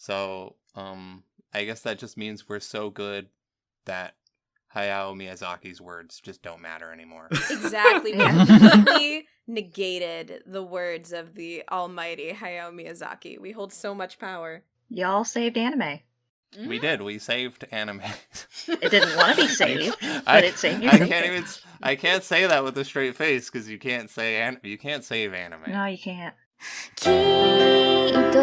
So, I guess that just means we're so good that Hayao Miyazaki's words just don't matter anymore. Exactly. We completely negated the words of the almighty Hayao Miyazaki. We hold so much power. Y'all saved anime. We did. We saved anime. It didn't want to be saved, but it saved you. I can't say that with a straight face because you can't save anime. No, you can't. きっと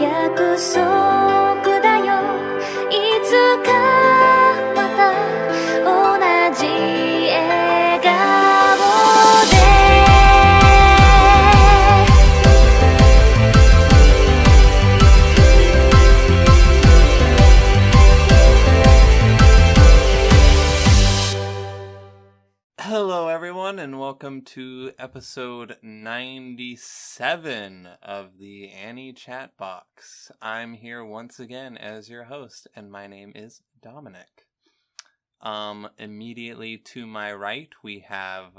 約束だよいつかまた同じ笑顔で Hello everyone and welcome to episode 97 of the Annie Chat Box. I'm here once again as your host and my name is Dominic. Immediately to my right we have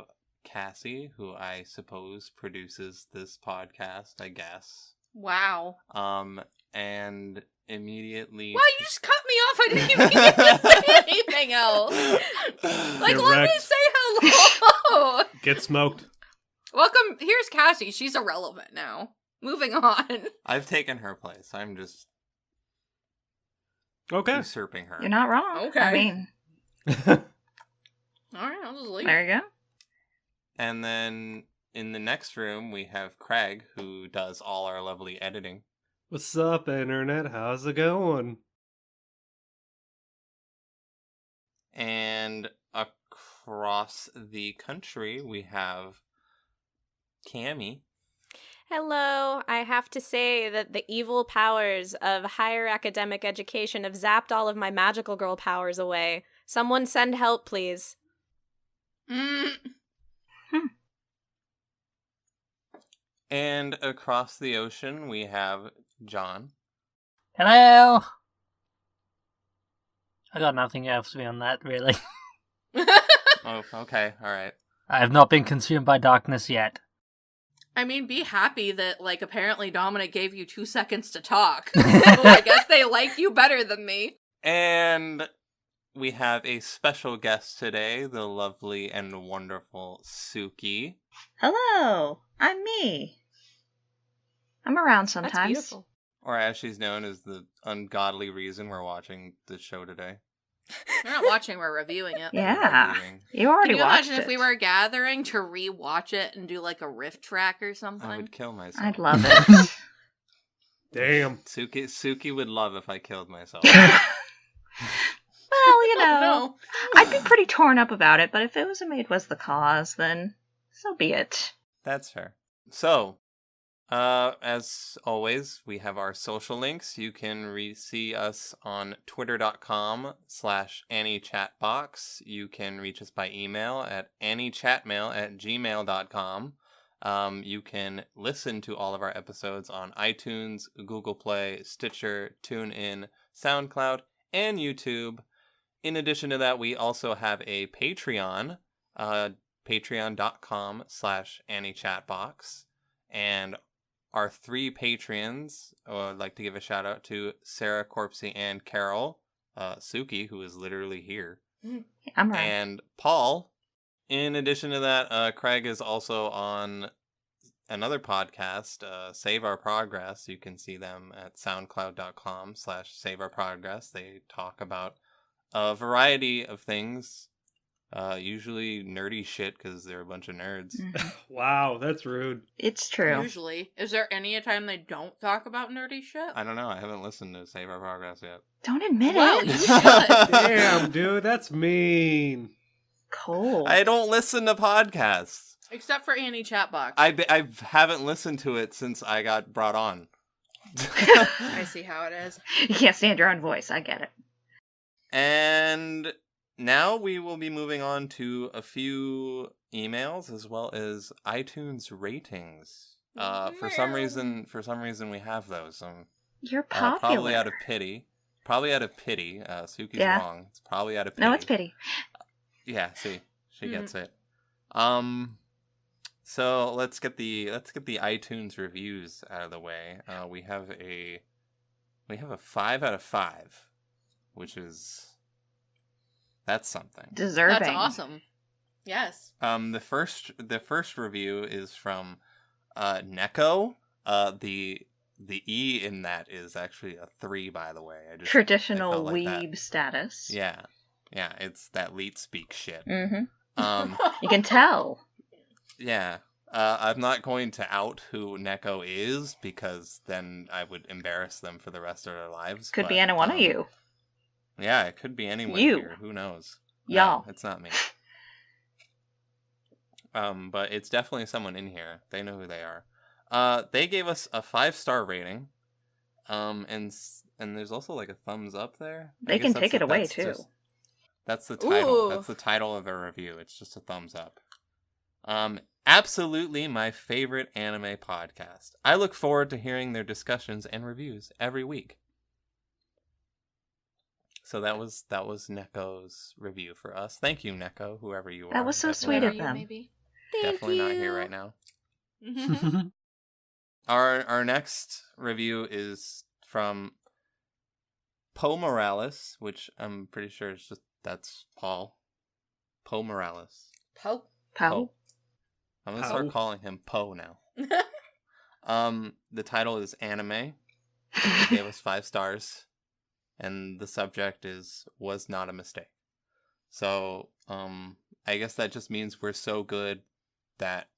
Cassie, who I suppose produces this podcast, I guess. Wow. And immediately... Wow, you just cut me off. I didn't even get to say anything else. Like, let me say hello. Get smoked. Welcome. Here's Cassie. She's irrelevant now. Moving on. I've taken her place. I'm just usurping her. You're not wrong. Okay. I mean... Alright, I'll just leave. There you go. And then in the next room, we have Craig, who does all our lovely editing. What's up, Internet? How's it going? And across the country, we have Cammy. Hello. I have to say that the evil powers of higher academic education have zapped all of my magical girl powers away. Someone send help, please. And across the ocean, we have John. Hello! I got nothing else beyond that, really. Oh, okay, alright. I have not been consumed by darkness yet. I mean, be happy that, like, apparently Dominic gave you 2 seconds to talk. So I guess they like you better than me. And we have a special guest today, the lovely and wonderful Suki. Hello, I'm me. I'm around That's sometimes. beautiful. Or as she's known as the ungodly reason we're watching the show today. We're not watching, we're reviewing it. Yeah, Reviewing. you already Can you watched imagine it. if we were gathering to re-watch it and do, like, a riff track or something? I would kill myself. I'd love it. Damn. Suki would love if I killed myself. Well, you know, No. I'd be pretty torn up about it, but if it was a Maid was the cause, then so be it. That's fair. So, as always, we have our social links. You can see us on twitter.com/AnnieChatBox. You can reach us by email at anniechatmail@gmail.com. You can listen to all of our episodes on iTunes, Google Play, Stitcher, TuneIn, SoundCloud, and YouTube. In addition to that, we also have a Patreon, patreon.com/AnnieChatBox. And our 3 patrons, I'd like to give a shout out to Sarah, CorpsyAnn, Carol, Suki, who is literally here, I'm right. and Paul. In addition to that, Craig is also on another podcast, Save Our Progress. You can see them at soundcloud.com/SaveOurProgress. They talk about a variety of things, usually nerdy shit because they're a bunch of nerds. Wow, that's rude. It's true. Usually. Is there any time they don't talk about nerdy shit? I don't know. I haven't listened to Save Our Progress yet. Don't admit Well, it. you should. Damn, dude, that's mean. Cold. I don't listen to podcasts. Except for Annie Chatbox. I haven't listened to it since I got brought on. I see how it is. You can't stand your own voice. I get it. And now we will be moving on to a few emails as well as iTunes ratings. For some reason we have those. You're popular. Probably out of pity. Suki's wrong. It's probably out of pity. No, it's pity. Yeah, see. She gets it. So let's get the iTunes reviews out of the way. We have a We have a 5 out of 5, which is... That's something. Deserving. That's awesome. Yes. The first review is from Neko. The E in that is actually a 3, by the way. I Traditional felt like that. weeb status. Yeah, it's that leet speak shit. Mm-hmm. You can tell. Yeah. I'm not going to out who Neko is, because then I would embarrass them for the rest of their lives. Could be any one of you. Yeah, it could be anyone You. here. Who knows? Y'all. No, it's not me. But it's definitely someone in here. They know who they are. They gave us a 5-star rating. And there's also like a thumbs up there. They can take it away too. That's the title. Ooh. That's the title of a review. It's just a thumbs up. Absolutely my favorite anime podcast. I look forward to hearing their discussions and reviews every week. So that was Neko's review for us. Thank you, Neko, whoever you are. That was so Definitely sweet not- of them. Maybe. Definitely not here right now. Our next review is from Poe Morales, which I'm pretty sure is that's Paul. Poe Morales. Poe. Pow. I'm gonna Poe. start calling him Poe now. The title is Anime. He gave us 5 stars, and the subject was not a mistake. So, I guess that just means we're so good that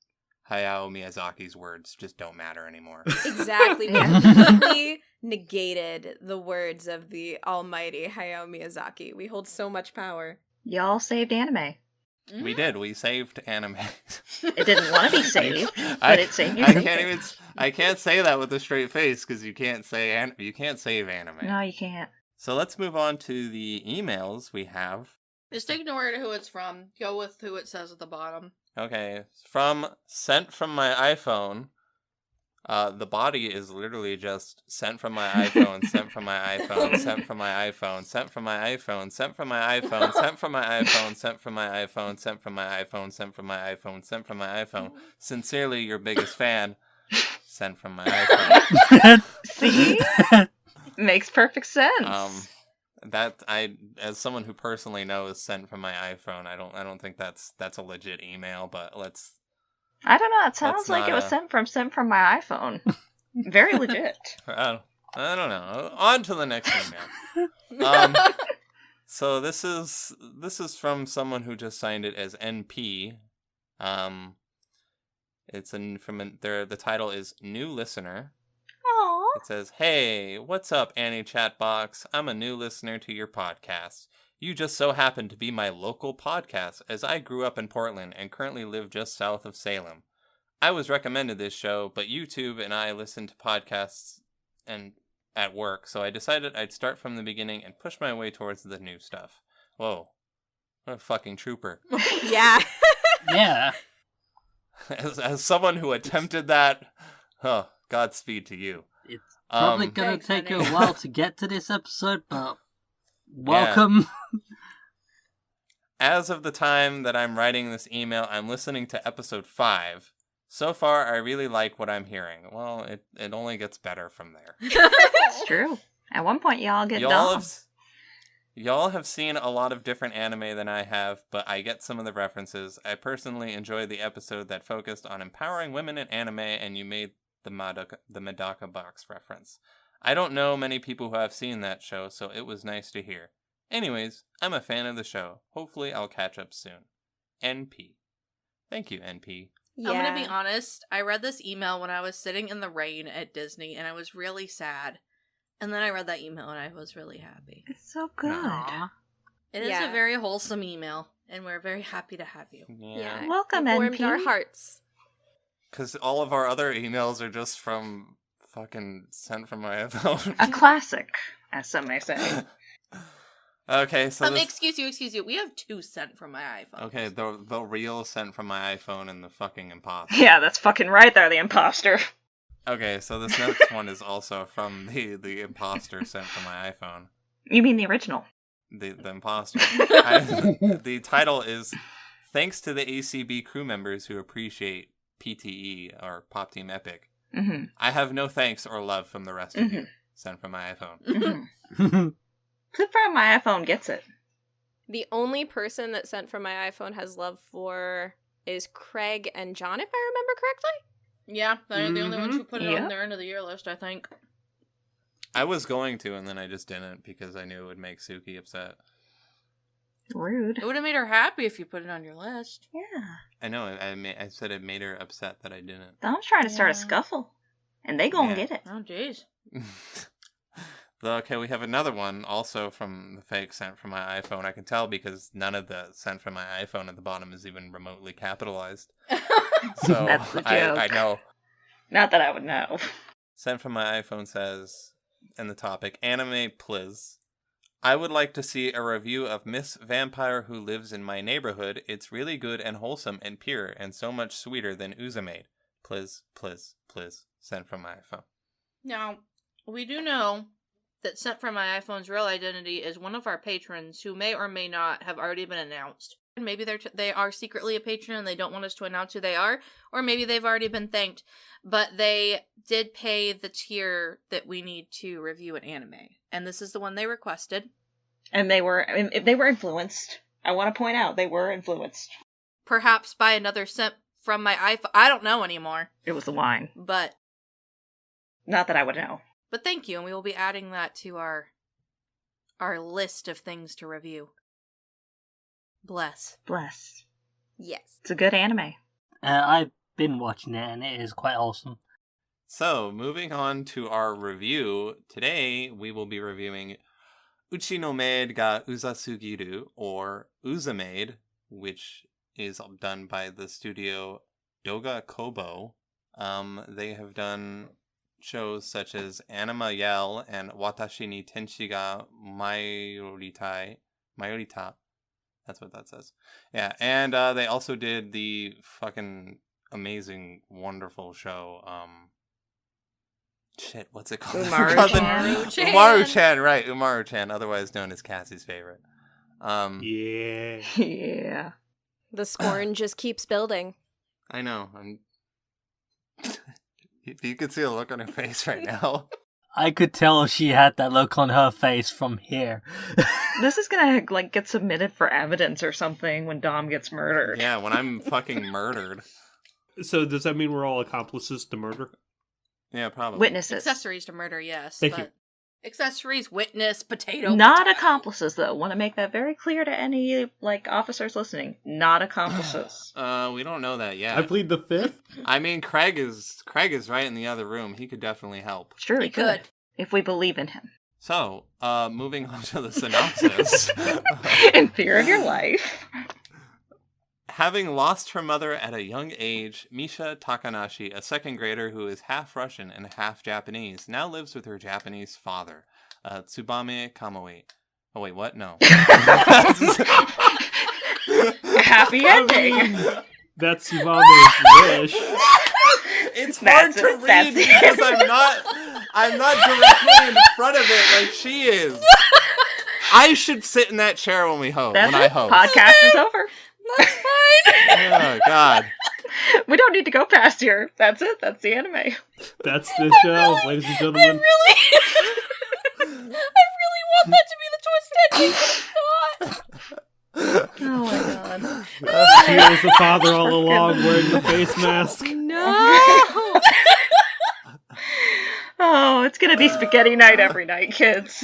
Hayao Miyazaki's words just don't matter anymore. Exactly. We Yeah. completely negated the words of the almighty Hayao Miyazaki. We hold so much power. Y'all saved anime. We did. We saved anime. It didn't want to be saved, I- but it saved you. I can't say that with a straight face because you can't save anime. No, you can't. So let's move on to the emails we have. Just ignore who it's from. Go with who it says at the bottom. Okay, sent from my iPhone. The body is literally just sent from my iPhone, sent from my iPhone, sent from my iPhone, sent from my iPhone, sent from my iPhone, sent from my iPhone, sent from my iPhone, sent from my iPhone, sent from my iPhone, sent from my iPhone. Sincerely, your biggest fan. Sent from my iPhone. See? Makes perfect sense. That as someone who personally knows sent from my iPhone, I don't think that's a legit email, but let's. I don't know. It sounds That's like not it was sent from my iPhone. Very legit. I don't know. On to the next email. So this is from someone who just signed it as NP. The title is New Listener. Aww. It says, "Hey, what's up, Annie Chatbox? I'm a new listener to your podcast. You just so happen to be my local podcast, as I grew up in Portland and currently live just south of Salem. I was recommended this show, but YouTube and I listen to podcasts and at work, so I decided I'd start from the beginning and push my way towards the new stuff." Whoa. What a fucking trooper. Yeah. Yeah. As someone who attempted that, Godspeed to you. It's probably gonna Thanks, take you a honey. while to get to this episode, but welcome. As of the time that I'm writing this email, I'm listening to episode 5. So far, I really like what I'm hearing. Well, it only gets better from there. It's true. At one point, y'all get Y'all have seen a lot of different anime than I have, but I get some of the references. I personally enjoyed the episode that focused on empowering women in anime, and you made the Medaka box reference. I don't know many people who have seen that show, so it was nice to hear. Anyways, I'm a fan of the show. Hopefully I'll catch up soon. NP. Thank you, NP. Yeah. I'm gonna be honest. I read this email when I was sitting in the rain at Disney, and I was really sad. And then I read that email, and I was really happy. It's so good. Aw. It is Yeah. a very wholesome email, and we're very happy to have you. Yeah. Welcome, It warmed NP. our hearts. Because all of our other emails are just from fucking sent from my iPhone. A classic, as some may say. Okay, so this... Excuse you. We have 2 sent from my iPhone. Okay, the real sent from my iPhone and the fucking imposter. Yeah, that's fucking right there, the imposter. Okay, so this next one is also from the imposter sent from my iPhone. You mean the original? The imposter. The title is "Thanks to the ACB crew members who appreciate PTE or Pop Team Epic. Mm-hmm. I have no thanks or love from the rest of you. sent from my iPhone. Clip from my iPhone gets it. The only person that sent from my iPhone has love for is Craig and John, if I remember correctly. Yeah, they're the only ones who put it Yeah. on their end of the year list, I think. I was going to, and then I just didn't because I knew it would make Suki upset. Rude. It would have made her happy if you put it on your list. Yeah. I know. I said it made her upset that I didn't. Dom's trying to start a Yeah. scuffle. And they gonna Yeah. get it. Oh, jeez. Okay, we have another one also from the fake sent from my iPhone. I can tell because none of the sent from my iPhone at the bottom is even remotely capitalized. So That's the I joke. know. Not that I would know. Sent from my iPhone says, in the topic, anime pliz. I would like to see a review of Miss Vampire Who Lives in My Neighborhood. It's really good and wholesome and pure and so much sweeter than UzaMaid. Pliz, pliz, pliz. Sent from my iPhone. Now, we do know that Sent from My iPhone's real identity is one of our patrons who may or may not have already been announced. Maybe they are secretly a patron and they don't want us to announce who they are, or maybe they've already been thanked, but they did pay the tier that we need to review an anime, and this is the one they requested. And they were influenced. I want to point out, they were influenced. Perhaps by another Sent from My iPhone. I don't know anymore, It was the wine. but Not that I would know. thank you, and we will be adding that to our list of things to review. Bless. Bless. Yes. It's a good anime. I've been watching it and it is quite awesome. So, moving on to our review. Today, we will be reviewing Uchi no Maid ga Uzasugiru, or UzaMaid, which is done by the studio Doga Kobo. They have done shows such as Anima Yell and Watashi ni Tenshi ga Mayorita. That's what that says. Yeah, and they also did the fucking amazing, wonderful show, shit, what's it called? Umaru-chan. Umaru-chan, right, Umaru-chan, otherwise known as Cassie's favorite. Yeah. Yeah. The scorn just keeps building. I know, if you could see a look on her face right now. I could tell she had that look on her face from here. This is gonna, get submitted for evidence or something when Dom gets murdered. Yeah, when I'm fucking murdered. So does that mean we're all accomplices to murder? Yeah, probably. Witnesses. Accessories to murder, yes. Thank but you. Accessories, witness, potato. Not potato. accomplices, though. Want to make that very clear to any, officers listening. Not accomplices. We don't know that yet. I plead the fifth. I mean, Craig is right in the other room. He could definitely help. Sure, He he could. could. If we believe in him. So, moving on to the synopsis. In fear of your life. Having lost her mother at a young age, Misha Takanashi, a second grader who is half Russian and half Japanese, now lives with her Japanese father, Tsubame Kamui. Oh wait, what? No. Happy ending. That's Subame's wish. It's hard That's to it, that's read it. because I'm not directly in front of it like she is. I should sit in that chair when That's I it. host. Podcast is over. That's fine. Oh God. We don't need to go past here. That's it. That's the anime. That's the show, ladies and gentlemen. I really want that to be the twist ending, but it's not. Oh my god. He was the father all along wearing the face mask. No! Oh, it's gonna be spaghetti night every night, kids.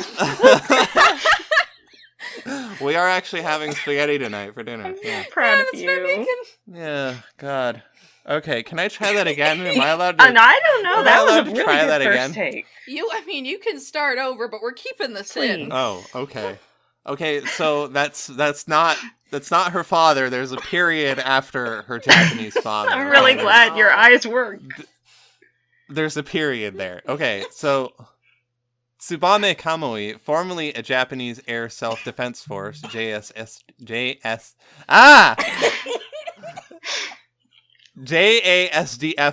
We are actually having spaghetti tonight for dinner. Yeah. Proud of That's my you. bacon. Yeah, God. Okay, can I try that again? Am I allowed to? And I don't know. Am I That was allowed a to really try good that first again? take. You can start over, but we're keeping this in. Please. Oh, okay. Okay, so that's not her father. There's a period after her Japanese father. I'm really Okay. glad your eyes worked. There's a period there. Okay, so Tsubame Kamui, formerly a Japanese Air Self-Defense Force, JASDF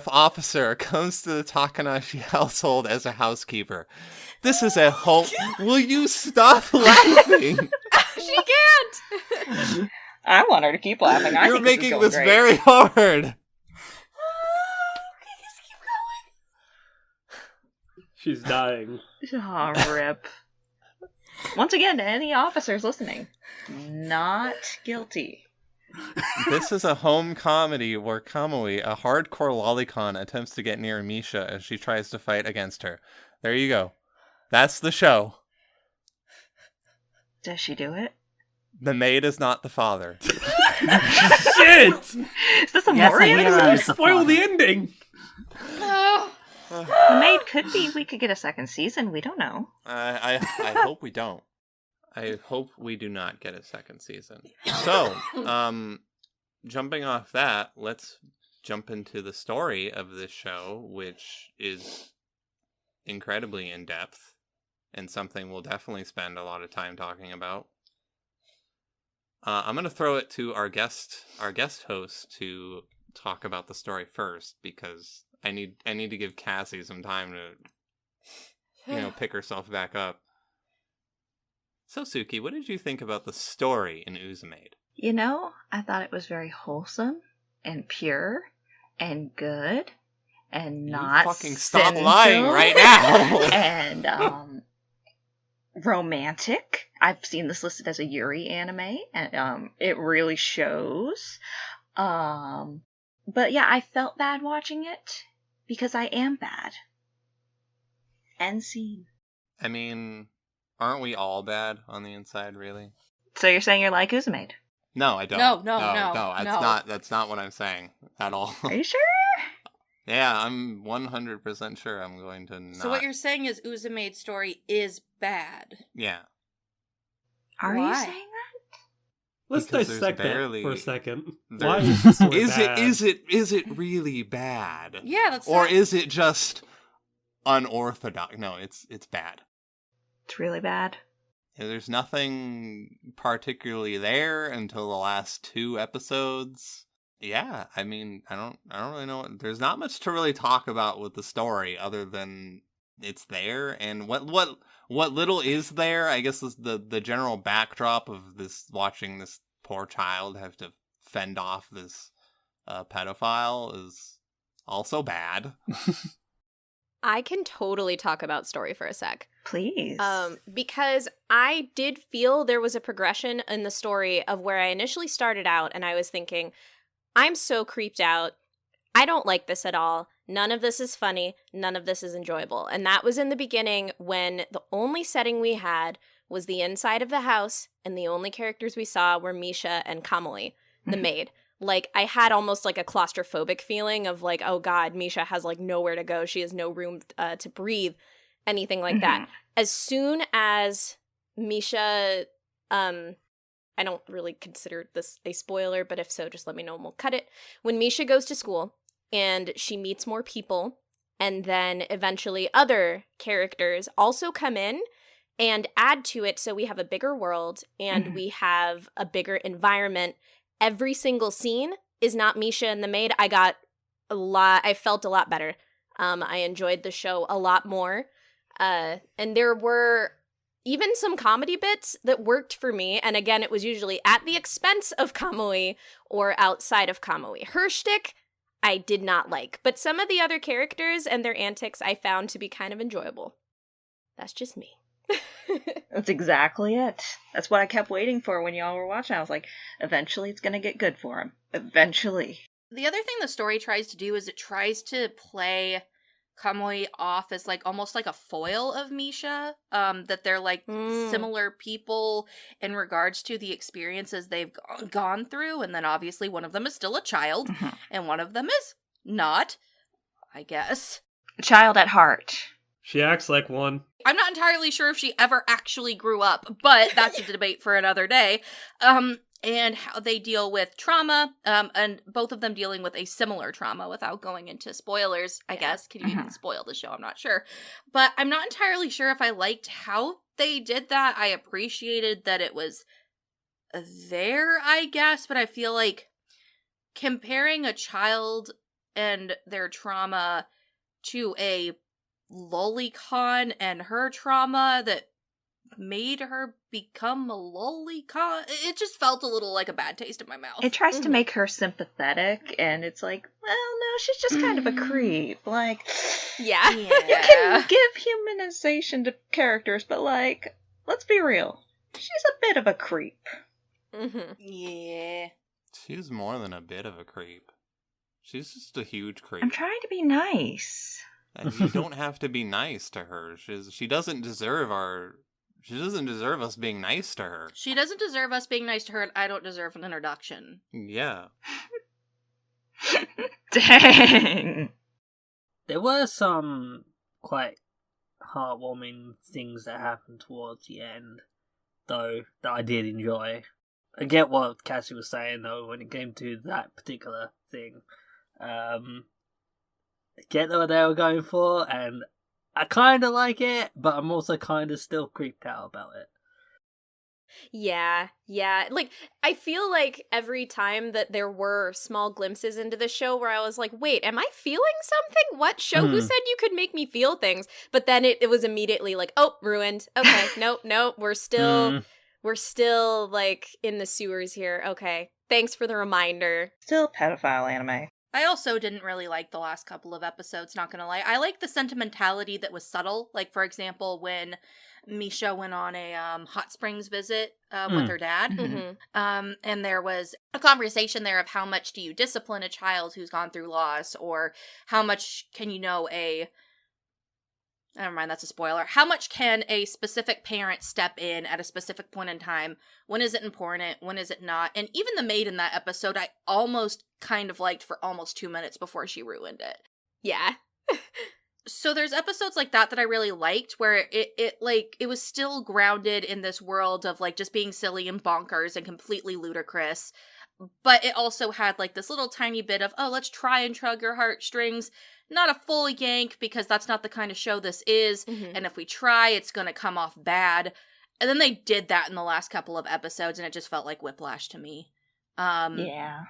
officer, comes to the Takanashi household as a housekeeper. This is a whole... Will you stop laughing? She can't. I want her to keep laughing. I You're think making this, is this going very hard. She's dying. Oh, rip. Once again, to any officers listening, not guilty. This is a home comedy where Kamui, a hardcore lolicon, attempts to get near Misha as she tries to fight against her. There you go. That's the show. Does she do it? The maid is not the father. Shit! Is this a Yes, Morian? I realize the Spoil the father. ending! The Maid could be. We could get a second season. We don't know. I hope we don't. I hope we do not get a second season. So, jumping off that, let's jump into the story of this show, which is incredibly in-depth and something we'll definitely spend a lot of time talking about. I'm going to throw it to our guest host to talk about the story first, because I need to give Cassie some time to, pick herself back up. So, Suki, what did you think about the story in UzaMaid? You know, I thought it was very wholesome and pure and good and not You fucking stop sinful lying right now! and romantic. I've seen this listed as a Yuri anime, and it really shows. But yeah, I felt bad watching it because I am bad. End scene. I mean, aren't we all bad on the inside, really? So you're saying you're like UzaMaid? No, I don't. No. That's not what I'm saying at all. Are you sure? Yeah, I'm 100% sure I'm going to not. So what you're saying is UzaMaid's story is bad. Yeah. Are you Why? saying that? Let's Because there's dissect barely- that for a second. there- Why is this story bad? Is it really bad? Yeah, that's Or not... is it just unorthodox? No, it's bad. It's really bad. Yeah, there's nothing particularly there until the last 2 episodes. Yeah, I mean, I don't really know. There's not much to really talk about with the story other than it's there, and what little is there, I guess, is the general backdrop of this, watching this poor child have to fend off this pedophile is also bad. I can totally talk about story for a sec. Please. Because I did feel there was a progression in the story of where I initially started out, and I was thinking, I'm so creeped out. I don't like this at all. None of this is funny. None of this is enjoyable. And that was in the beginning, when the only setting we had was the inside of the house, and the only characters we saw were Misha and Kamui, the maid. Like, I had almost like a claustrophobic feeling of like, oh god, Misha has like nowhere to go. She has no room to breathe, anything like that. As soon as Misha, I don't really consider this a spoiler, but if so, just let me know and we'll cut it. When Misha goes to school and she meets more people, and then eventually other characters also come in and add to it, so we have a bigger world and we have a bigger environment. Every single scene is not Misha and the maid. I felt a lot better. I enjoyed the show a lot more. And there were even some comedy bits that worked for me. And again, it was usually at the expense of Kamui or outside of Kamui. Her shtick, I did not like. But some of the other characters and their antics I found to be kind of enjoyable. That's just me. That's exactly it. That's what I kept waiting for when y'all were watching. I was like, eventually it's going to get good for him. Eventually. The other thing the story tries to do is it tries to play Kamui off as like almost like a foil of Misha. That they're like similar people in regards to the experiences they've gone through. And then obviously one of them is still a child and one of them is not, I guess. A child at heart. She acts like one. I'm not entirely sure if she ever actually grew up, but that's a debate for another day. And how they deal with trauma, and both of them dealing with a similar trauma without going into spoilers, I guess. Can you even spoil the show? I'm not sure. But I'm not entirely sure if I liked how they did that. I appreciated that it was there, I guess, but I feel like comparing a child and their trauma to a lolicon and her trauma that made her become a lolicon. It just felt a little like a bad taste in my mouth. It tries to make her sympathetic, and it's like, well, no, she's just kind of a creep. Like, Yeah. you can give humanization to characters, but, like, let's be real. She's a bit of a creep. Mm-hmm. Yeah. She's more than a bit of a creep. She's just a huge creep. I'm trying to be nice. And you don't have to be nice to her. She doesn't deserve us being nice to her. She doesn't deserve us being nice to her, and I don't deserve an introduction. Yeah. Dang. There were some quite heartwarming things that happened towards the end, though, that I did enjoy. I get what Cassie was saying, though, when it came to that particular thing. I get what they were going for, and I kind of like it, but I'm also kind of still creeped out about it. Yeah. Like, I feel like every time that there were small glimpses into the show where I was like, wait, am I feeling something? What show? Who said you could make me feel things? But then it was immediately like, oh, ruined. Okay, nope, we're still, like, in the sewers here. Okay, thanks for the reminder. Still pedophile anime. I also didn't really like the last couple of episodes, not gonna lie. I like the sentimentality that was subtle. Like, for example, when Misha went on a hot springs visit with her dad. Mm-hmm. And there was a conversation there of how much do you discipline a child who's gone through loss, or how much can you know never mind, that's a spoiler. How much can a specific parent step in at a specific point in time? When is it important? When is it not? And even the maid in that episode, I almost kind of liked for almost 2 minutes before she ruined it. Yeah. So there's episodes like that I really liked, where it was still grounded in this world of, like, just being silly and bonkers and completely ludicrous. But it also had, like, this little tiny bit of, oh, let's try and tug your heartstrings. Not a full yank, because that's not the kind of show this is. Mm-hmm. And if we try, it's going to come off bad. And then they did that in the last couple of episodes, and it just felt like whiplash to me. Yeah.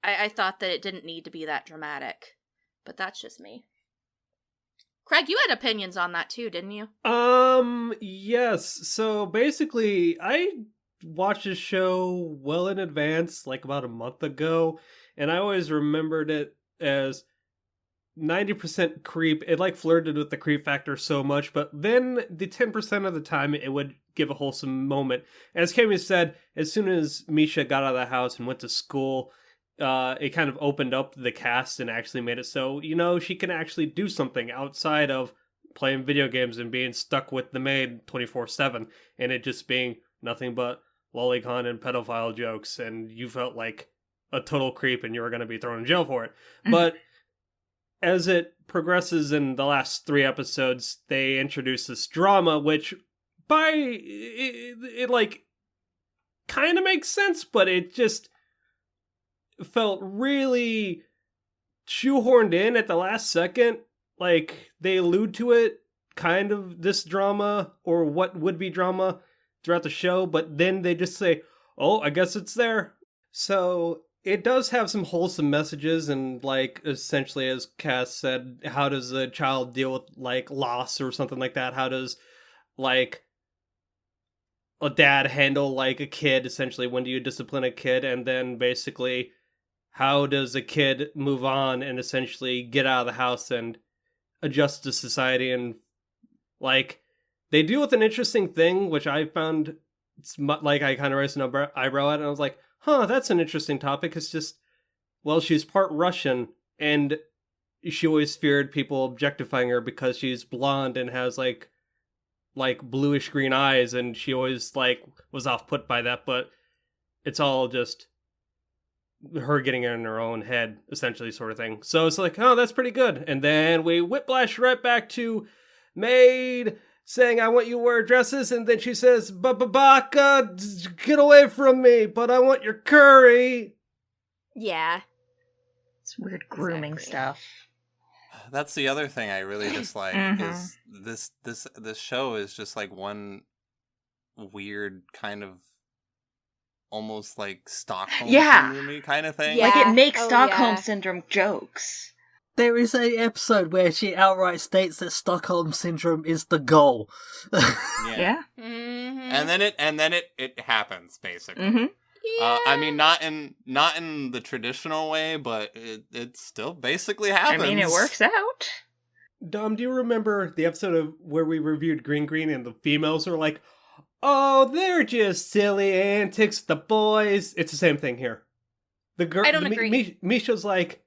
I thought that it didn't need to be that dramatic. But that's just me. Craig, you had opinions on that too, didn't you? Yes. So basically, I watched this show well in advance, like about a month ago, and I always remembered it as 90% creep. It like flirted with the creep factor so much, but then the 10% of the time it would give a wholesome moment. As Kami said, as soon as Misha got out of the house and went to school, it kind of opened up the cast and actually made it so, she can actually do something outside of playing video games and being stuck with the maid 24/7, and it just being nothing but lolicon and pedophile jokes, and you felt like a total creep and you were going to be thrown in jail for it. But as it progresses in the last 3 episodes, they introduce this drama, which it like kind of makes sense, but it just felt really shoehorned in at the last second. Like, they allude to it, kind of, this drama, or what would be drama throughout the show, but then they just say, oh, I guess it's there. So it does have some wholesome messages, and, like, essentially, as Cass said, how does a child deal with, like, loss or something like that? How does, like, a dad handle, like, a kid, essentially? When do you discipline a kid? And then, basically, how does a kid move on and essentially get out of the house and adjust to society? And, like, they deal with an interesting thing, which I found, like, I kind of raised an eyebrow at, and I was like, huh, that's an interesting topic. It's just, well, she's part Russian, and she always feared people objectifying her because she's blonde and has, like bluish green eyes, and she always, like, was off-put by that, but it's all just her getting in her own head, essentially, sort of thing. So it's like, oh, that's pretty good. And then we whiplash right back to Maid saying, I want you to wear dresses, and then she says, Baka, get away from me, but I want your curry. Yeah. It's weird grooming stuff. That's the other thing I really dislike is this show is just like one weird kind of almost like Stockholm Syndrome kind of thing. Yeah. Like, it makes Oh, Stockholm yeah. Syndrome jokes. There is a episode where she outright states that Stockholm Syndrome is the goal. Yeah. Mm-hmm. And then it happens basically. Mm-hmm. I mean, not in the traditional way, but it still basically happens. I mean, it works out. Dom, do you remember the episode of where we reviewed Green Green and the females were like, oh, they're just silly antics, the boys. It's the same thing here. The girl, I don't agree. Misha's like,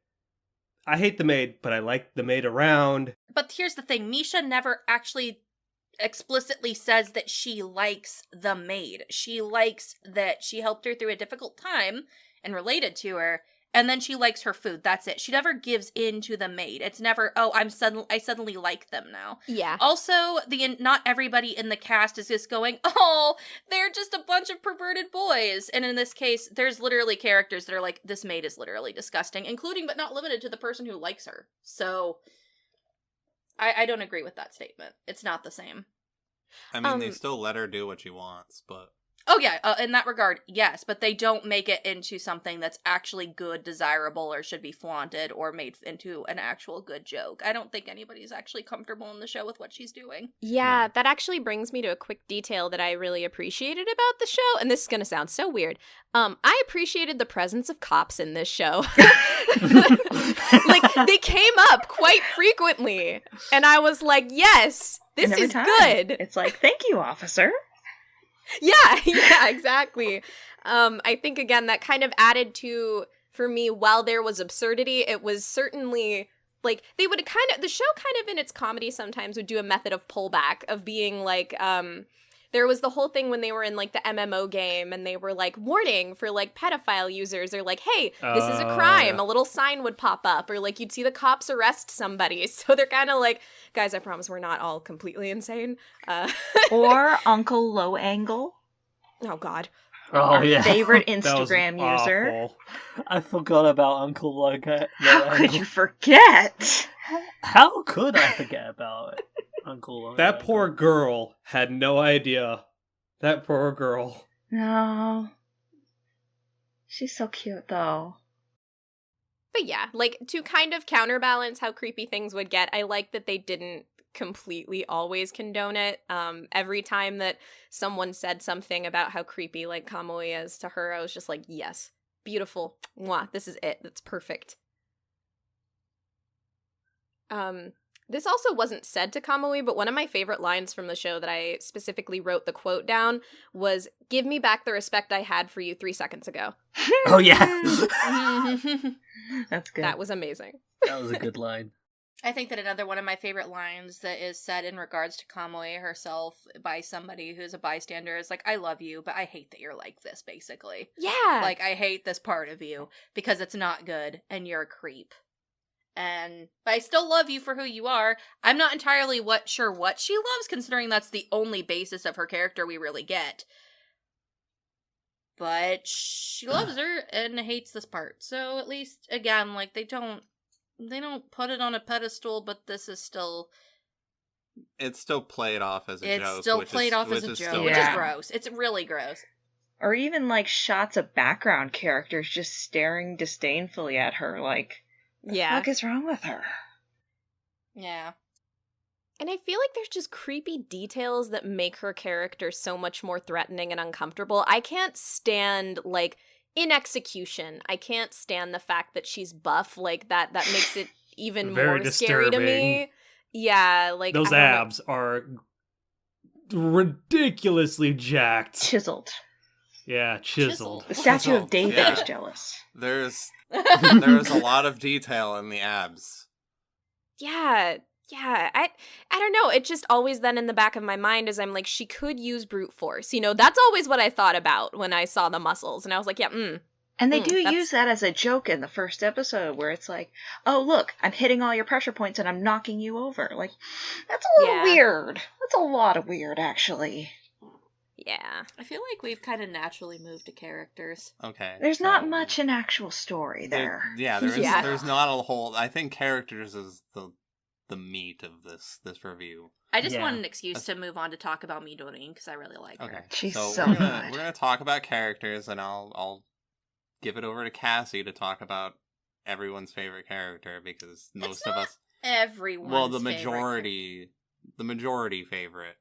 I hate the maid, but I like the maid around. But here's the thing, Misha never actually explicitly says that she likes the maid. She likes that she helped her through a difficult time and related to her, and then she likes her food. That's it. She never gives in to the maid. It's never, oh, I suddenly like them now. Yeah. Also, not everybody in the cast is just going, oh, they're just a bunch of perverted boys. And in this case, there's literally characters that are like, this maid is literally disgusting, including but not limited to the person who likes her. So I don't agree with that statement. It's not the same. I mean, they still let her do what she wants, but... Oh yeah, in that regard, yes, but they don't make it into something that's actually good, desirable, or should be flaunted, or made into an actual good joke. I don't think anybody's actually comfortable in the show with what she's doing. Yeah, that actually brings me to a quick detail that I really appreciated about the show, and this is going to sound so weird. I appreciated the presence of cops in this show. Like, they came up quite frequently, and I was like, yes, this is good. It's like, thank you, officer. Yeah, exactly. I think, again, that kind of added to, for me, while there was absurdity, it was certainly, like, they would the show kind of in its comedy sometimes would do a method of pullback, of being like, there was the whole thing when they were in, like, the MMO game, and they were like, warning for, like, pedophile users, or like, hey, this is a crime, yeah. a little sign would pop up, or like, you'd see the cops arrest somebody, so they're kind of like, guys, I promise we're not all completely insane. Or Uncle Low Angle. Oh, God. Oh, Our yeah. favorite That was Instagram user. awful. I forgot about Uncle Logan. How could you forget? How could I forget about it? Uncle Logan. That poor girl had no idea. That poor girl. No. She's so cute, though. But yeah, like, to kind of counterbalance how creepy things would get, I like that they didn't completely always condone it. Every time that someone said something about how creepy, like, Kamui is to her, I was just like, yes, beautiful. Mwah, this is it. That's perfect. This also wasn't said to Kamui, but one of my favorite lines from the show that I specifically wrote the quote down was, "Give me back the respect I had for you 3 seconds ago." Oh, yeah. That's good. That was amazing. That was a good line. I think that another one of my favorite lines that is said in regards to Kamui herself by somebody who's a bystander is like, I love you, but I hate that you're like this, basically. Yeah. Like, I hate this part of you because it's not good and you're a creep. But I still love you for who you are. I'm not entirely sure what she loves, considering that's the only basis of her character we really get. But she loves her and hates this part. So at least, again, like, they don't put it on a pedestal, but this is still... It's still played off as a joke. It's still played off as a joke, which is gross. It's really gross. Or even, like, shots of background characters just staring disdainfully at her, like... Yeah. What is wrong with her? Yeah. And I feel like there's just creepy details that make her character so much more threatening and uncomfortable. I can't stand, like, in execution, I can't stand the fact that she's buff. Like, that makes it even Very more scary to me. Yeah, like... Those abs are ridiculously jacked. Chiseled. Yeah, chiseled. The Statue of David Yeah. is jealous. There's a lot of detail in the abs. Yeah, I don't know. It just always then in the back of my mind is I'm like, she could use brute force. You know, that's always what I thought about when I saw the muscles. And I was like, yeah, And they do use that as a joke in the first episode where it's like, oh, look, I'm hitting all your pressure points and I'm knocking you over. Like, that's a little weird. That's a lot of weird, actually. Yeah. I feel like we've kind of naturally moved to characters. Okay. There's not much in actual story there. There's not a whole... I think characters is the meat of this review. I just want an excuse to move on to talk about Midori, because I really like her. Okay. She's so so we're good. gonna talk about characters, and I'll give it over to Cassie to talk about everyone's favorite character because most of us. Everyone's Well, the majority favorite.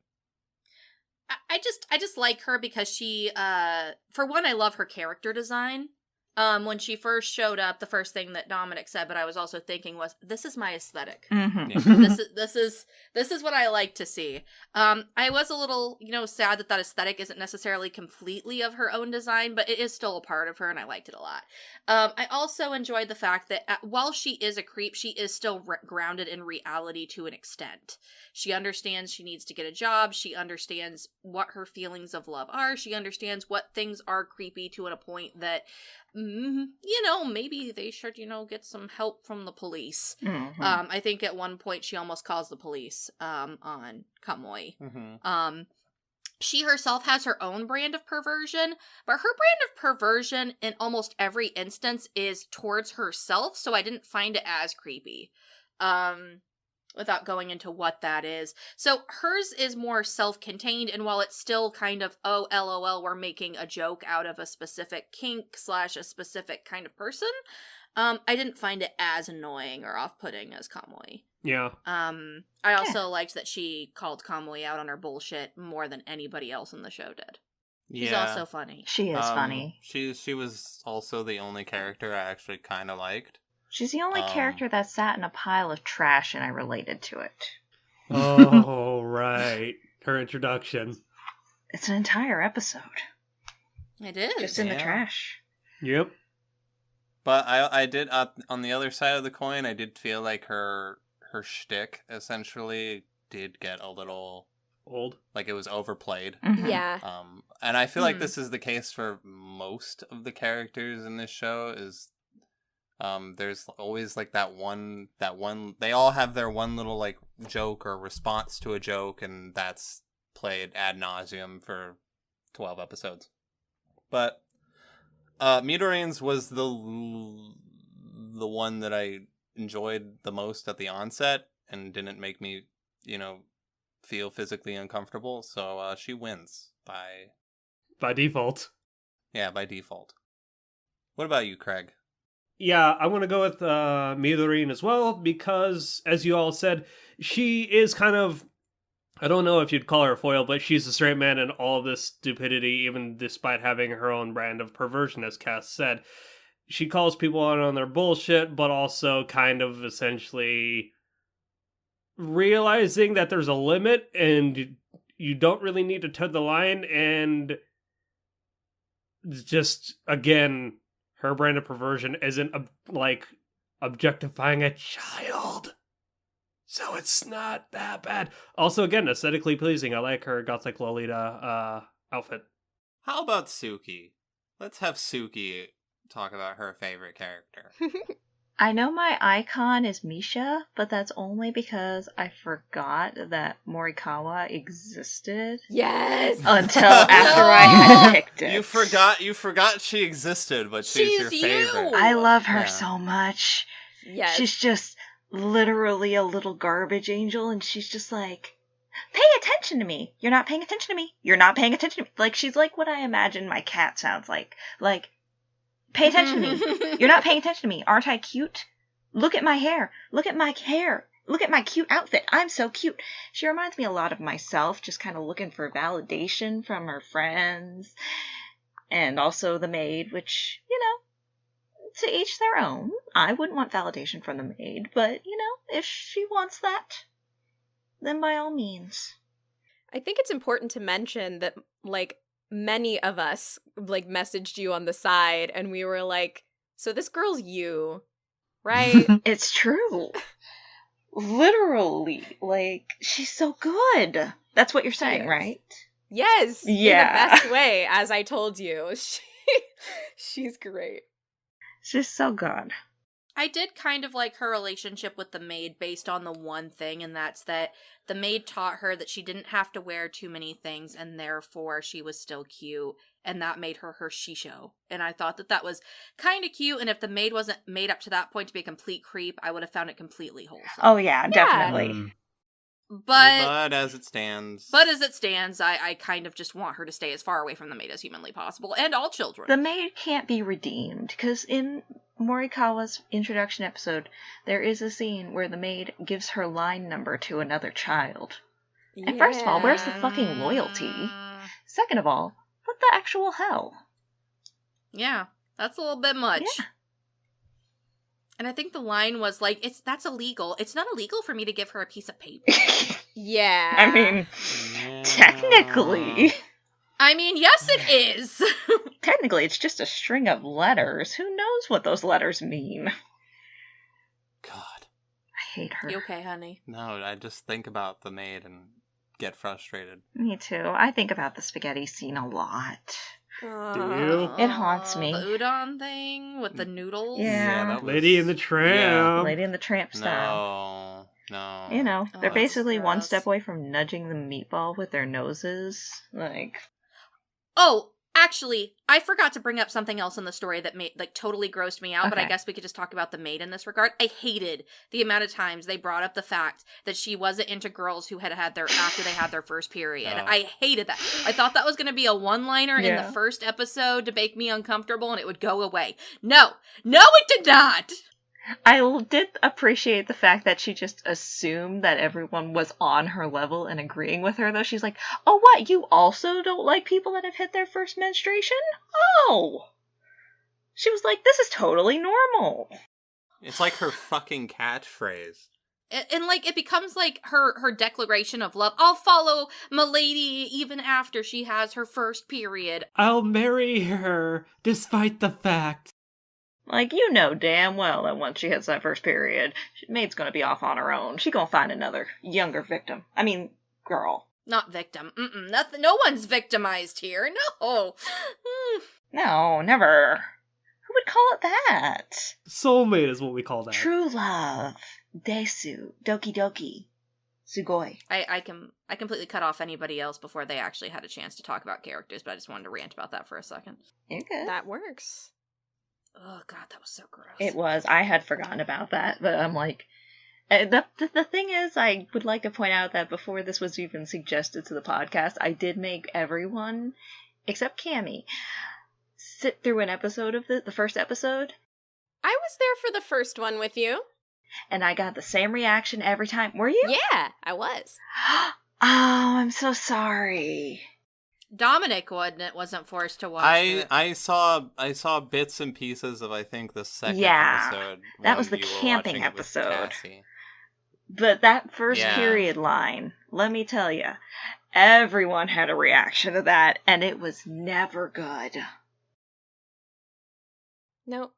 I just like her because she, for one, I love her character design. When she first showed up, the first thing that Dominic said, but I was also thinking was, this is my aesthetic. Mm-hmm. This is what I like to see. I was a little, sad that aesthetic isn't necessarily completely of her own design, but it is still a part of her, and I liked it a lot. I also enjoyed the fact that while she is a creep, she is still grounded in reality to an extent. She understands she needs to get a job. She understands what her feelings of love are. She understands what things are creepy to a point that, maybe they should, get some help from the police. Mm-hmm. I think at one point she almost calls the police on Kamui. Mm-hmm. She herself has her own brand of perversion, but her brand of perversion in almost every instance is towards herself, so I didn't find it as creepy. Without going into what that is. So hers is more self-contained, and while it's still kind of, oh, LOL, we're making a joke out of a specific kink / a specific kind of person, I didn't find it as annoying or off-putting as Kamui. Yeah. I also liked that she called Kamui out on her bullshit more than anybody else in the show did. She's also funny. She is funny. She was also the only character I actually kind of liked. She's the only character that sat in a pile of trash and I related to it. Oh, right. Her introduction. It's an entire episode. It is. Just in the trash. Yep. But I did, on the other side of the coin, I did feel like her shtick essentially did get a little... old. Like it was overplayed. Mm-hmm. Yeah. And I feel like this is the case for most of the characters in this show is... there's always like that one, they all have their one little like joke or response to a joke, and that's played ad nauseum for 12 episodes. But Midoriyan's was the one that I enjoyed the most at the onset and didn't make me, feel physically uncomfortable. So she wins by default. Yeah, by default. What about you, Craig? Yeah, I want to go with Midoriyan as well, because, as you all said, she is kind of, I don't know if you'd call her a foil, but she's a straight man in all of this stupidity, even despite having her own brand of perversion, as Cass said. She calls people out on their bullshit, but also kind of essentially realizing that there's a limit, and you don't really need to toe the line, and just, again... her brand of perversion isn't, objectifying a child. So it's not that bad. Also, again, aesthetically pleasing. I like her gothic Lolita outfit. How about Suki? Let's have Suki talk about her favorite character. I know my icon is Misha, but that's only because I forgot that Morikawa existed. Yes! Until after I had picked it. You forgot she existed, but she's your favorite. I love her so much. Yes. She's just literally a little garbage angel, and she's just like, pay attention to me. You're not paying attention to me. You're not paying attention to me. Like, she's like what I imagine my cat sounds like. Like, pay attention to me. You're not paying attention to me. Aren't I cute? Look at my hair. Look at my hair. Look at my cute outfit. I'm so cute. She reminds me a lot of myself, just kind of looking for validation from her friends. And also the maid, which, to each their own. I wouldn't want validation from the maid, but, if she wants that, then by all means. I think it's important to mention that, many of us, messaged you on the side, and we were like, so this girl's you, right? It's true. Literally. She's so good. That's what you're saying, right? Yes. Yeah. In the best way, as I told you. She's great. She's so good. I did kind of like her relationship with the maid based on the one thing, and that's that the maid taught her that she didn't have to wear too many things, and therefore she was still cute, and that made her shisho. And I thought that was kind of cute, and if the maid wasn't made up to that point to be a complete creep, I would have found it completely wholesome. Oh yeah, definitely. But as it stands, I kind of just want her to stay as far away from the maid as humanly possible, and all children. The maid can't be redeemed, because in Morikawa's introduction episode, there is a scene where the maid gives her line number to another child. And first of all, where's the fucking loyalty? Second of all, what the actual hell? Yeah, that's a little bit much. Yeah. And I think the line was like, that's illegal. It's not illegal for me to give her a piece of paper. Yeah. I mean, technically. I mean, yes it is. Technically, it's just a string of letters. Who knows what those letters mean? God. I hate her. You okay, honey? No, I just think about the maid and get frustrated. Me too. I think about the spaghetti scene a lot. Do you? It haunts me. The udon thing with the noodles? Yeah. that was... Lady in the Tramp. Lady in the Tramp style. No. You know, they're that's basically one gross. step away from nudging the meatball with their noses. Like, Oh, actually, I forgot to bring up something else in the story that totally grossed me out, but I Okay. guess we could just talk about the maid in this regard. I hated the amount of times they brought up the fact that she wasn't into girls who after they had their first period. Oh. I hated that. I thought that was going to be a one-liner in the Yeah. first episode to make me uncomfortable and it would go away. No, it did not! I did appreciate the fact that she just assumed that everyone was on her level and agreeing with her, though. She's like, oh, what? You also don't like people that have hit their first menstruation? Oh! She was like, this is totally normal. It's like her fucking catchphrase. And like it becomes like her declaration of love. I'll follow Milady even after she has her first period. I'll marry her, despite the fact. Like, you know damn well that once she hits that first period, Maid's gonna be off on her own. She gonna find another younger victim. I mean, girl. Not victim. Nothing. No one's victimized here. No. No, never. Who would call it that? Soulmate is what we call that. True love. Desu. Doki doki. Sugoi. I completely cut off anybody else before they actually had a chance to talk about characters, but I just wanted to rant about that for a second. You're good. That works. Oh god, that was so gross. It was. I had forgotten about that, but I'm like... The thing is, I would like to point out that before this was even suggested to the podcast, I did make everyone, except Cammie, sit through an episode of the first episode, I was there for the first one with you. and I got the same reaction every time. Were you? Yeah, I was. Oh, I'm so sorry. Dominic wasn't forced to watch it. I saw bits and pieces of I think the second Yeah, episode. that when was the you were camping watching it with episode. Cassie. But that first Yeah. period line, let me tell you, everyone had a reaction to that, and it was never good. No.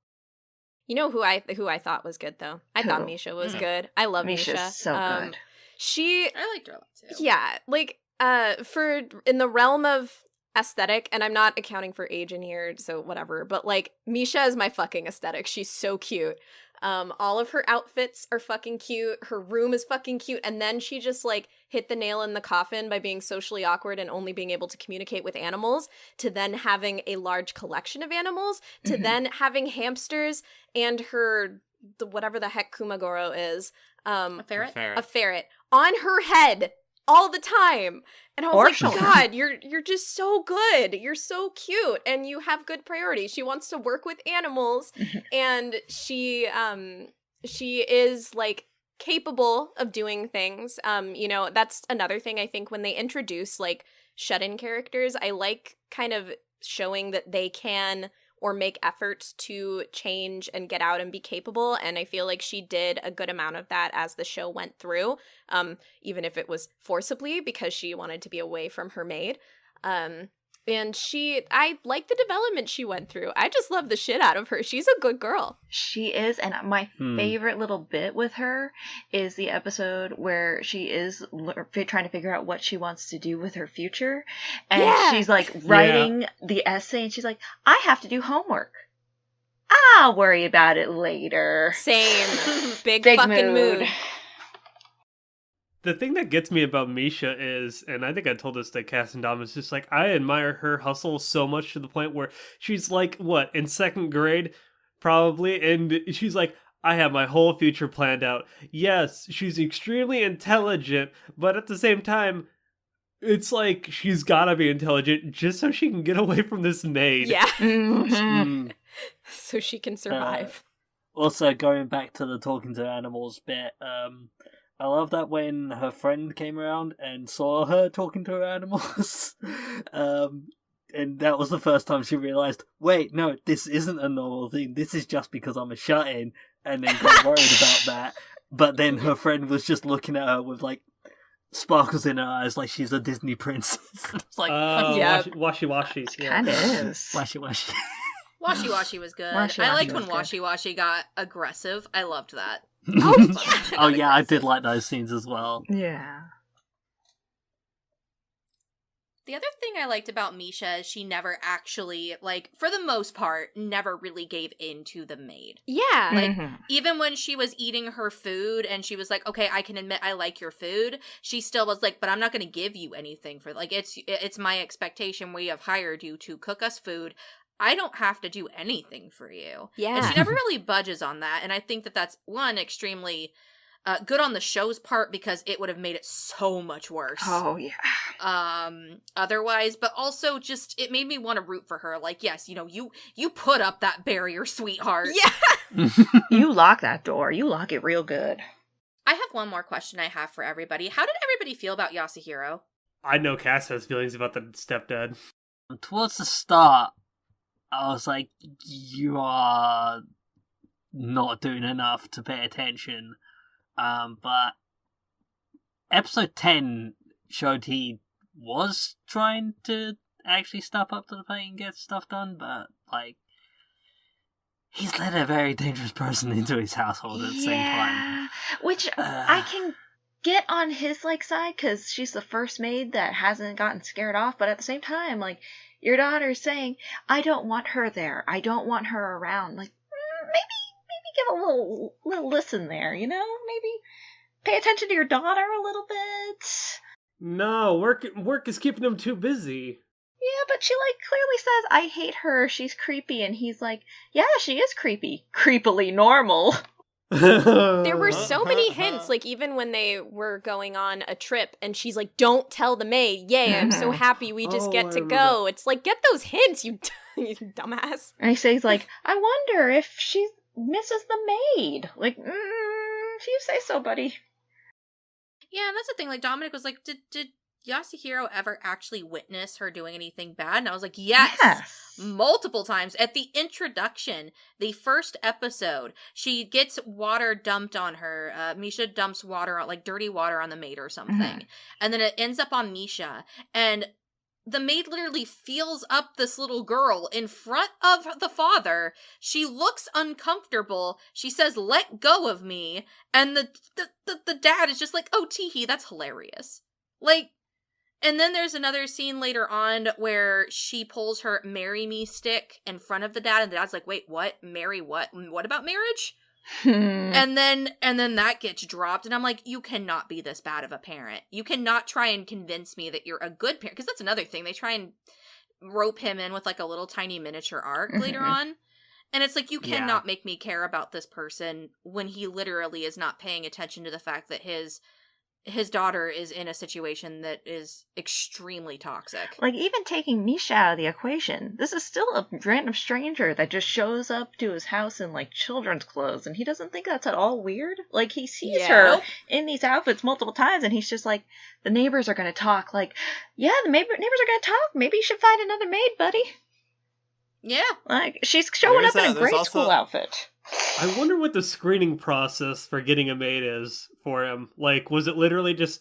You know who I thought was good though? I thought Who? Misha was good. I love Misha's Misha. so good. She I liked her a lot too. Yeah, like for in the realm of aesthetic, and I'm not accounting for age in here, so whatever, but like Misha is my fucking aesthetic. She's so cute. All of her outfits are fucking cute. Her room is fucking cute, and then she just like hit the nail in the coffin by being socially awkward and only being able to communicate with animals, to then having a large collection of animals, to then having hamsters and whatever the heck Kumagoro is, A ferret? a ferret on her head all the time. And I was Or like, shoulder. God, you're just so good. You're so cute, and you have good priorities. She wants to work with animals, and she is like capable of doing things. You know, that's another thing I think when they introduce like shut-in characters, I like kind of showing that they can or make efforts to change and get out and be capable, and I feel like she did a good amount of that as the show went through, even if it was forcibly because she wanted to be away from her maid. And I like the development she went through. I just love the shit out of her. She's a good girl. She is, and my favorite little bit with her is the episode where she is trying to figure out what she wants to do with her future, and Yeah. she's like writing the essay, and she's like, I have to do homework. I'll worry about it later. Same. Big Big fucking mood. The thing that gets me about Misha is, and I think I told this to Cass and Dom, is just like, I admire her hustle so much to the point where she's like, what, in second grade, probably, and she's like, I have my whole future planned out. Yes, she's extremely intelligent, but at the same time, it's like she's gotta be intelligent just so she can get away from this maid. Yeah. Mhm. Mm. So she can survive. Also, going back to the talking to animals bit, I love that when her friend came around and saw her talking to her animals, and that was the first time she realised, wait, no, this isn't a normal thing, this is just because I'm a shut-in, and then got worried about that, but then her friend was just looking at her with, like, sparkles in her eyes like she's a Disney princess. It's like, Yeah. Washi. Kind of is. washy washy. Washi Washi was good. Washi I Washi liked was when good. Washi Washi got aggressive. I loved that. Oh yeah, I did like those scenes as well. Yeah. The other thing I liked about Misha is she never actually, like, for the most part, never really gave in to the maid. Yeah. Like, Mhm. even when she was eating her food and she was like, okay, I can admit I like your food, she still was like, but I'm not going to give you anything for, like, it's my expectation. We have hired you to cook us food. I don't have to do anything for you. Yeah. And she never really budges on that. And I think that that's, one, extremely good on the show's part because it would have made it so much worse. Oh yeah. Otherwise, but also just, it made me want to root for her. Like, yes, you put up that barrier, sweetheart. Yeah. You lock that door. You lock it real good. I have one more question I have for everybody. How did everybody feel about Yasuhiro? I know Cass has feelings about the stepdad. Towards the start, I was like, you are not doing enough to pay attention. But episode 10 showed he was trying to actually step up to the plate and get stuff done, but, like, he's let a very dangerous person into his household at the same time. Which I can get on his, like, side, because she's the first maid that hasn't gotten scared off, but at the same time, like, your daughter's saying, I don't want her there. I don't want her around. Like, maybe give a little listen there, you know? Maybe pay attention to your daughter a little bit. No, work is keeping him too busy. Yeah, but she, like, clearly says, I hate her, she's creepy, and he's like, yeah, she is creepy. Creepily normal. There were so many hints, like even when they were going on a trip and she's like, don't tell the maid. Yay, I'm so happy we just Oh, get I to remember go. It's like, get those hints, you dumbass. And he says, like, I wonder if she misses the maid. Like, if you say so, buddy. Yeah, and that's the thing. Like, Dominic was like, did Yasuhiro ever actually witness her doing anything bad? And I was like, yes. Multiple times. At the introduction, the first episode, she gets water dumped on her. Misha dumps water, like dirty water on the maid or something. Mhm. And then it ends up on Misha. And the maid literally feels up this little girl in front of the father. She looks uncomfortable. She says, let go of me. And the dad is just like, oh, teehee, that's hilarious. Like, and then there's another scene later on where she pulls her marry me stick in front of the dad, and the dad's like, wait, what? Marry what? What about marriage? And then that gets dropped, and I'm like, you cannot be this bad of a parent. You cannot try and convince me that you're a good parent, because that's another thing. They try and rope him in with like a little tiny miniature arc later on. And it's like, you cannot make me care about this person when he literally is not paying attention to the fact that his daughter is in a situation that is extremely toxic. Like, even taking Misha out of the equation, this is still a random stranger that just shows up to his house in, like, children's clothes, and he doesn't think that's at all weird. Like, he sees her in these outfits multiple times, and he's just like, the neighbors are gonna talk. Like, yeah, the neighbors are gonna talk. Maybe you should find another maid, buddy. Yeah. Like, she's showing There's up in a that. grade There's school also- outfit. I wonder what the screening process for getting a maid is for him. Like, was it literally just,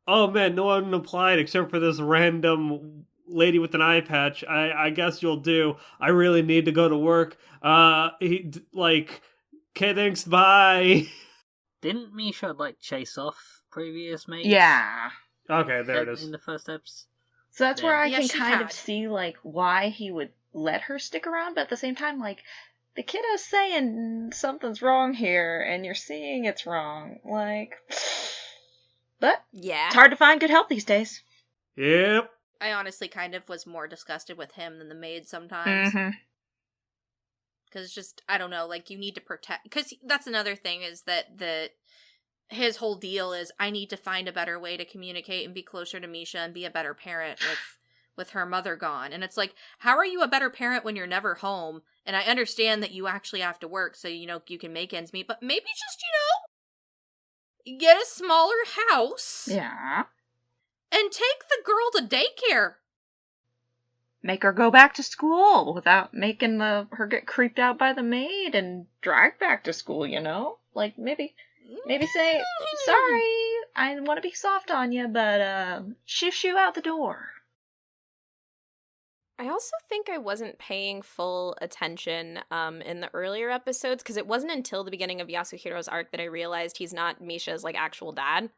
oh man, no one applied except for this random lady with an eye patch. I guess you'll do. I really need to go to work. Okay, thanks, bye. Didn't Misha, like, chase off previous mates? Yeah. Okay, there it is. In the first episode? So that's where I Yeah, can she kind of had. see, like, why he would let her stick around, but at the same time, like, the kiddo's saying something's wrong here, and you're seeing it's wrong. Like, but Yeah. it's hard to find good help these days. Yep. I honestly kind of was more disgusted with him than the maid sometimes. Mm-hmm. Because it's just, I don't know, like, you need to protect. Because that's another thing, is that his whole deal is, I need to find a better way to communicate and be closer to Misha and be a better parent with her mother gone. And it's like, how are you a better parent when you're never home? And I understand that you actually have to work so, you know, you can make ends meet, but maybe just, you know, get a smaller house. Yeah. And take the girl to daycare. Make her go back to school without making her get creeped out by the maid and dragged back to school, you know? Like, maybe say, sorry, I want to be soft on you, but shoo out the door. I also think I wasn't paying full attention in the earlier episodes, because it wasn't until the beginning of Yasuhiro's arc that I realized he's not Misha's, like, actual dad.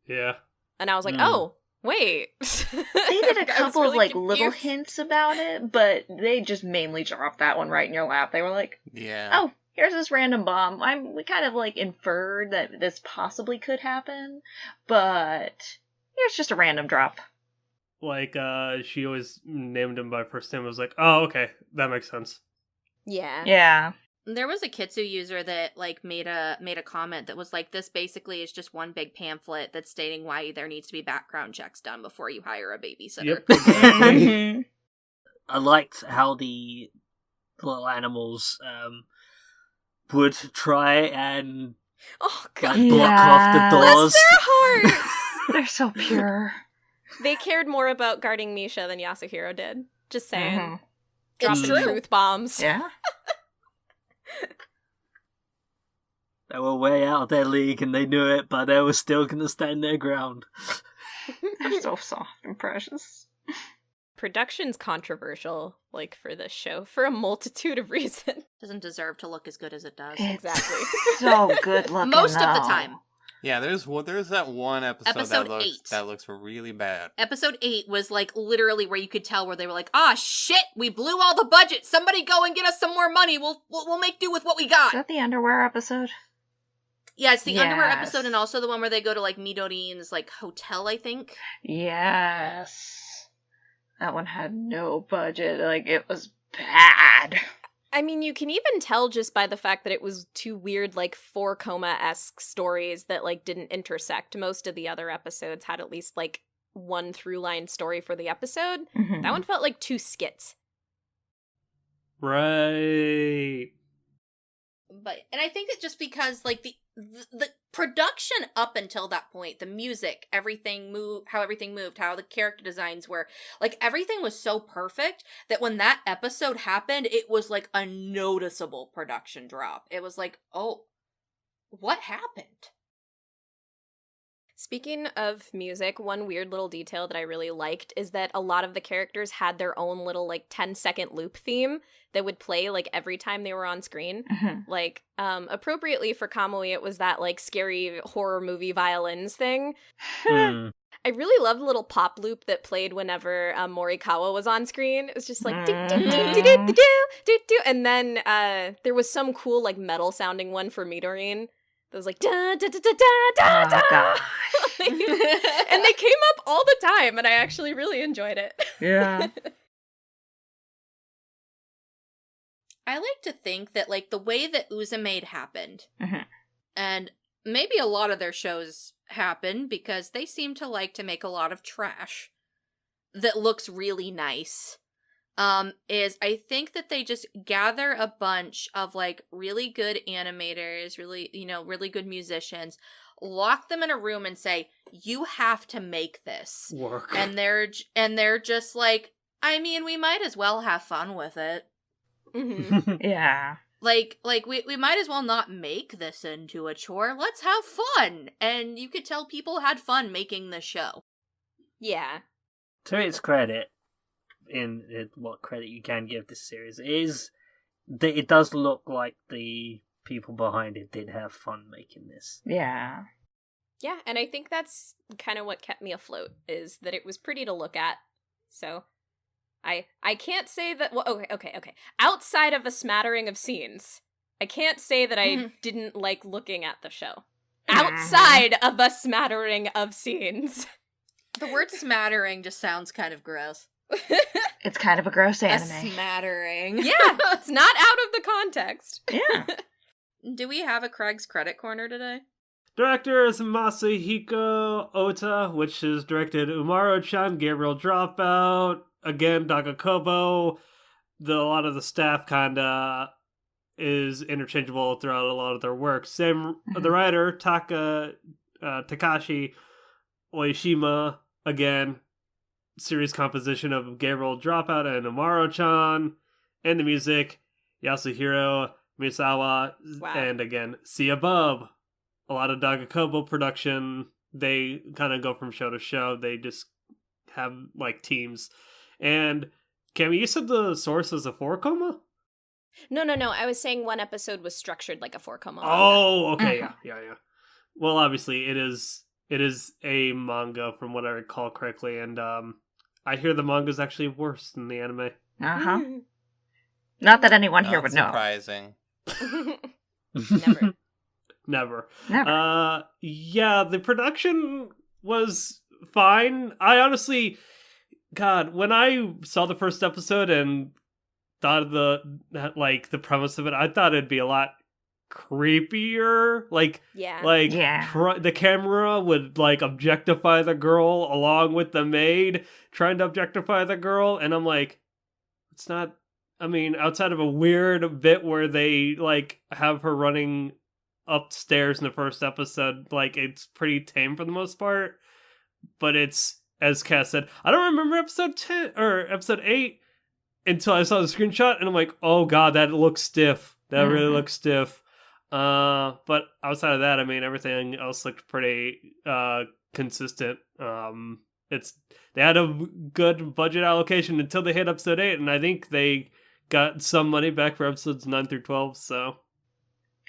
Yeah. And I was like, oh, wait. They did a couple really of, like, confused. little hints about it, but they just mainly dropped that one right in your lap. They were like, Yeah. oh, here's this random bomb. We kind of, like, inferred that this possibly could happen, but here's just a random drop. Like, she always named him by first name. I was like, oh, okay, that makes sense. Yeah. Yeah. There was a Kitsu user that, like, made a comment that was like, this basically is just one big pamphlet that's stating why there needs to be background checks done before you hire a babysitter. Yep. I liked how the little animals would try and Oh, God. like, block off the Yeah. doors. Bless their hearts! They're so pure. They cared more about guarding Misha than Yasuhiro did. Just saying. Mhm. Dropping It's true. truth bombs. Yeah. They were way out of their league and they knew it, but they were still going to stand their ground. They're so soft and precious. Production's controversial, like, for this show, for a multitude of reasons. Doesn't deserve to look as good as it does. Exactly. So good looking. Most of the though. time. Yeah, there's that one episode, Episode that 8. looks really bad. Episode 8 was, like, literally where you could tell where they were like, ah, shit, we blew all the budget. Somebody go and get us some more money. We'll make do with what we Is got. that the underwear episode? Yeah, it's the underwear Yes. episode and also the one where they go to, like, Midori's, like, hotel, I think. Yes. That one had no budget. Like, it was bad. I mean, you can even tell just by the fact that it was two weird, like, 4-coma-esque stories that, like, didn't intersect. Most of the other episodes had at least, like, one through-line story for the episode. Mhm. That one felt like 2 skits. And Right. I think that just because, like, the production up until that point, the music, how everything moved, how the character designs were, like, everything was so perfect that when that episode happened, it was like a noticeable production drop. It was like, oh, what happened? Speaking of music, one weird little detail that I really liked is that a lot of the characters had their own little, like, 10-second loop theme that would play, like, every time they were on screen. Mhm. Like, appropriately for Kamui, it was that, like, scary horror movie violins thing. Hmm. I really loved the little pop loop that played whenever Morikawa was on screen. It was just like, do-do-do-do-do-do-do. And then there was some cool, like, metal-sounding one for Midorine. That was like, da-da-da-da-da-da-da. Oh, gosh. And they came up all the time, and I actually really enjoyed it. Yeah. I like to think that, like, the way that UzaMaid happened, Mhm. and maybe a lot of their shows happen because they seem to like to make a lot of trash that looks really nice, is I think that they just gather a bunch of, like, really good animators, really good musicians, lock them in a room and say, you have to make this. Work. And they're just like, I mean, we might as well have fun with it. Mhm. Yeah. Like we might as well not make this into a chore. Let's have fun. And you could tell people had fun making the show. Yeah. To its credit, what credit you can give this series, is that it does look like the people behind it did have fun making this. Yeah. Yeah, and I think that's kind of what kept me afloat, is that it was pretty to look at. So, I can't say that... Well, okay. Outside of a smattering of scenes, I can't say that I didn't like looking at the show. Outside of a smattering of scenes. The word smattering just sounds kind of gross. It's kind of a gross A anime. smattering. Yeah, it's not out of the context. Yeah. Do we have a Craig's Credit Corner today? Director is Masahiko Ota, which has directed Umaru-chan, Gabriel Dropout, again, Dagakobo, a lot of the staff kind of is interchangeable throughout a lot of their work. Same, the writer, Takashi Oishima, again, series composition of Gabriel Dropout and Amaro-chan, and the music, Yasuhiro Misawa, Wow. and again, See Above. A lot of Dagakobo production. They kind of go from show to show. They just have, like, teams. And, Cami, you said the source was a 4-koma? No. I was saying one episode was structured like a 4-koma. Oh, okay, yeah. Well, obviously, it is a manga, from what I recall correctly, and I hear the manga is actually worse than the anime. Uh-huh. Not that anyone here Not would know. surprising. Never. Never. Yeah, the production was fine. I honestly, God, when I saw the first episode and thought of the premise of it, I thought it'd be a lot creepier. Yeah. The camera would, like, objectify the girl along with the maid trying to objectify the girl, and I'm like, it's not. I mean, outside of a weird bit where they, like, have her running upstairs in the first episode, like, it's pretty tame for the most part. But it's, as Cass said, I don't remember episode 10 or episode 8 until I saw the screenshot, and I'm like, oh god, that looks stiff. That really looks stiff. But outside of that, I mean, everything else looked pretty consistent. They had a good budget allocation until they hit episode 8, and I think they got some money back for episodes 9 through 12, so.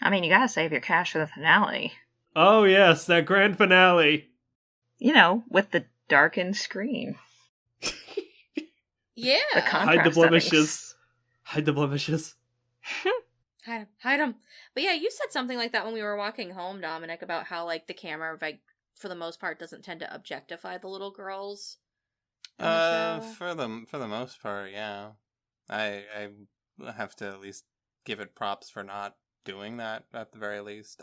I mean, you gotta save your cash for the finale. Oh yes, that grand finale. You know, with the darkened screen. Yeah. The contrast Hide the blemishes. settings. Hide the blemishes. Hide them. But yeah, you said something like that when we were walking home, Dominic, about how, like, the camera, like, for the most part, doesn't tend to objectify the little girls. For the most part, yeah. I have to at least give it props for not doing that at the very least.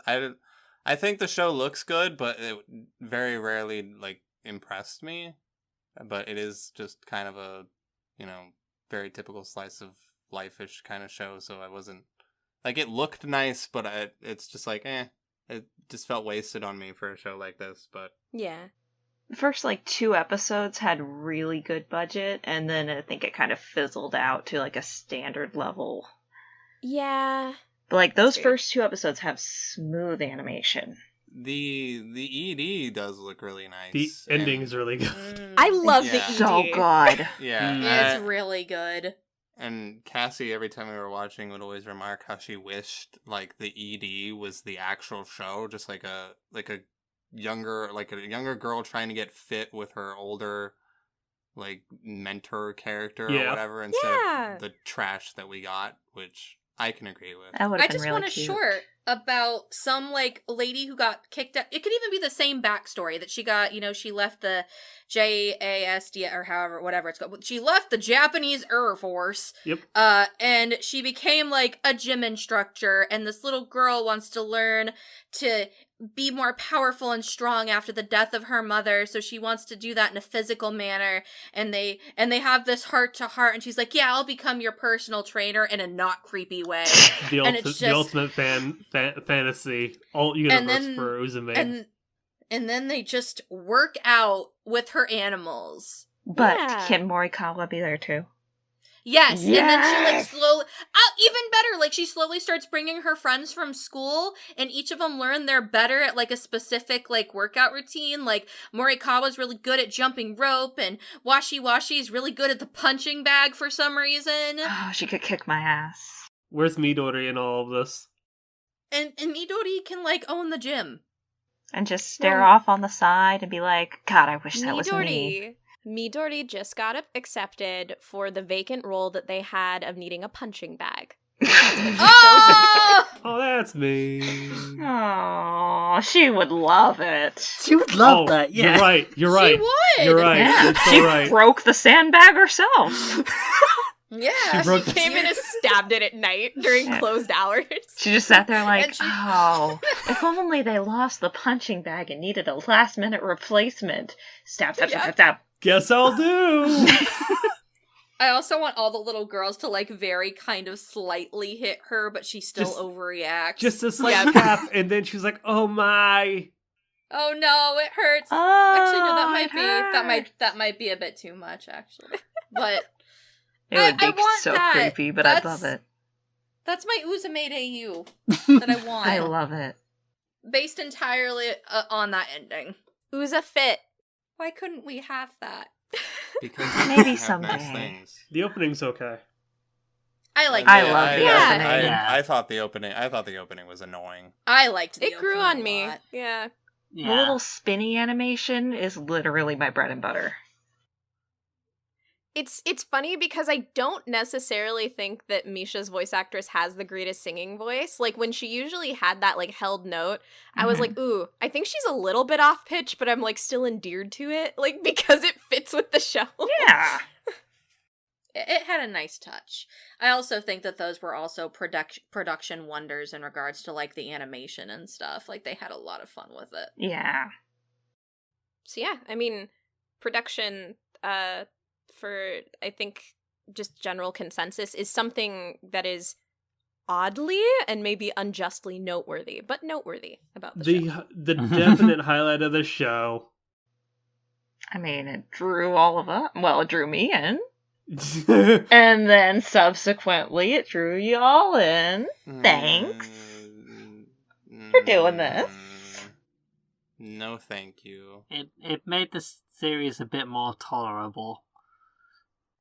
I think the show looks good, but it very rarely, like, impressed me. But it is just kind of a, very typical slice of life-ish kind of show, so I wasn't, like, it looked nice, but it's just like, it just felt wasted on me for a show like this, but. Yeah. The first, 2 episodes had really good budget, and then I think it kind of fizzled out to, a standard level. Yeah. But, those That's first 2 episodes have smooth animation. The ED does look really nice. The ending is really good. I love the Yeah. ED. So good. Yeah. It's really good. And Cassie, every time we were watching, would always remark how she wished, the ED was the actual show, just like a younger girl trying to get fit with her older, mentor character or whatever, instead of the trash that we got, which I can agree with. That would I have been just really want a cute. short about some lady who got kicked out. It could even be the same backstory that she got, she left the JASD or however, whatever it's called. She left the Japanese Air Force. Yep. And she became a gym instructor, and this little girl wants to learn to be more powerful and strong after the death of her mother, so she wants to do that in a physical manner, and they have this heart to heart, and she's like, yeah, I'll become your personal trainer in a not creepy way. The ultimate fantasy alt universe for UzaMaid. And then they just work out with her animals. But Yeah. can Morikawa be there too? Yes, and then she Yes! even better, she slowly starts bringing her friends from school, and each of them learn they're better at a specific workout routine. Morikawa's really good at jumping rope, and Washi's really good at the punching bag for some reason. Oh, she could kick my ass. Where's Midori in all of this? And Midori can own the gym. And just stare off on the side and be like, God, I wish that was me. Midori just got accepted for the vacant role that they had of needing a punching bag. Oh! Oh, that's me. Oh, she would love it. She would love that, yeah. You're right. She would! You're right. Yeah, You're so she right. broke the sandbag herself. Yeah. She broke She came in and stabbed it at night during closed hours. She just sat there like, And she- oh, if only they lost the punching bag and needed a last-minute replacement. Stab, stab, stab, stab, stab. Guess I'll do. I also want all the little girls to, like, very kind of slightly hit her, but she still overreacts. Just a slight tap, and then she's like, "Oh my!" Oh no, it hurts. Oh, Actually, no, that it might be a bit too much, actually. But It would be I want so that. creepy, but I love it. That's my UzaMaid AU that I want. I love it. Based entirely on that ending. Uza fit. Why couldn't we have that? Because Maybe have someday. nice things. The opening's okay. I like. I love the opening. I thought the opening was annoying. I liked the It grew opening on a me. lot. Yeah. The little spinny animation is literally my bread and butter. It's funny because I don't necessarily think that Misha's voice actress has the greatest singing voice. Like, when she usually had that, like, held note, I was like, ooh, I think she's a little bit off pitch, but I'm, like, still endeared to it, like, because it fits with the show. Yeah. It had a nice touch. I also think that those were also production wonders in regards to, like, the animation and stuff. Like, they had a lot of fun with it. Yeah. So yeah, I mean, production, for, I think, just general consensus is something that is oddly and maybe unjustly noteworthy, but noteworthy about the show. The definite highlight of the show. I mean, it drew all of us. Well, it drew me in. And then subsequently it drew you all in. Thanks for doing this. No, thank you. It made the series a bit more tolerable.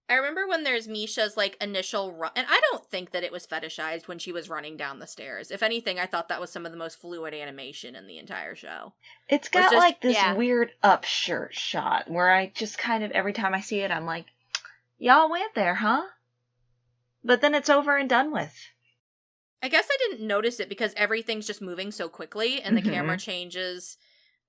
I remember when there's Misha's, like, initial run, and I don't think that it was fetishized when she was running down the stairs. If anything, I thought that was some of the most fluid animation in the entire show. It's got, just- like, this yeah. weird upshirt shot where I just kind of, every time I see it, I'm like, y'all went there, huh? But then it's over and done with. I guess I didn't notice it because everything's just moving so quickly, and the camera changes,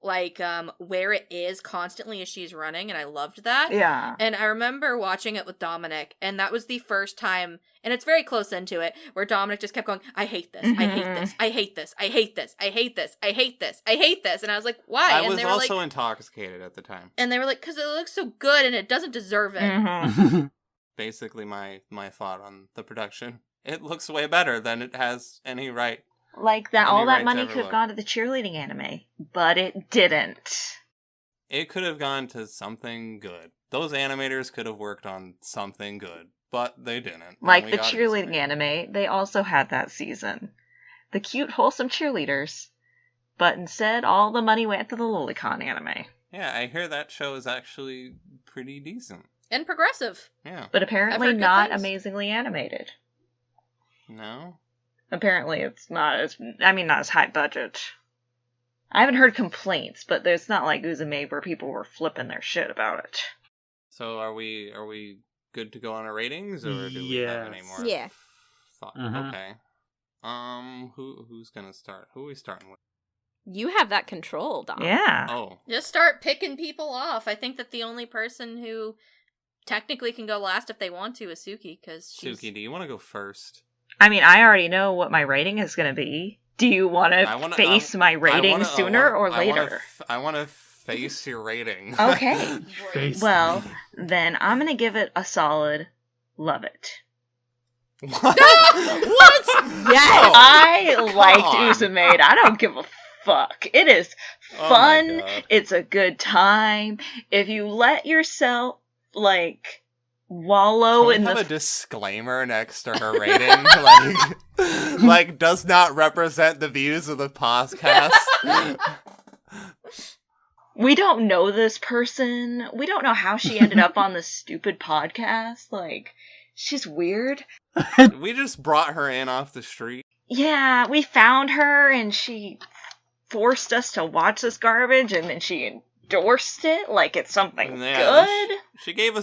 like, where it is constantly as she's running, and I loved that. Yeah. And I remember watching it with Dominic, and that was the first time, and it's very close into it, where Dominic just kept going, I hate this, I hate this, I hate this, I hate this, I hate this, I hate this, I hate this. And I was like, why? I and was they were also like, intoxicated at the time. and they were like, because it looks so good, and it doesn't deserve it. Mm-hmm. Basically, my thought on the production. It looks way better than it has any right. Like, that, Any all right that to money ever could have look. gone to the cheerleading anime, but it didn't. It could have gone to something good. Those animators could have worked on something good, but they didn't. Like And we the got cheerleading UzaMaid. anime, they also had that season. The cute, wholesome cheerleaders. But instead, all the money went to the Lolicon anime. Yeah, I hear that show is actually pretty decent. And progressive. Yeah. But apparently heard good not things. amazingly animated. No? Apparently it's not as, not as high budget. I haven't heard complaints, but there's not like UzaMaid where people were flipping their shit about it. So are we good to go on our ratings, or do we have any Yes. more Yeah. thought? Mhm. Okay. Who's gonna start? Who are we starting with? You have that control, Dom. Yeah. Oh, Just start picking people off. I think that the only person who technically can go last if they want to is Suki, because she's... Suki, do you want to go first? I already know what my rating is going to be. Do you want to face my rating sooner or later? I want to face your rating. Okay. Face Well, me. then I'm going to give it a solid love it. What? What? Yes! I liked on. UzaMaid. I don't give a fuck. It is Oh my fun. God. It's a good time. If you let yourself, like, wallow Can in we have the... a disclaimer next to her rating? like does not represent the views of the podcast. We don't know this person. We don't know how she ended up on this stupid podcast. Like, she's weird. We just brought her in off the street. Yeah, we found her and she forced us to watch this garbage and then she endorsed it like it's something Yeah, good. She gave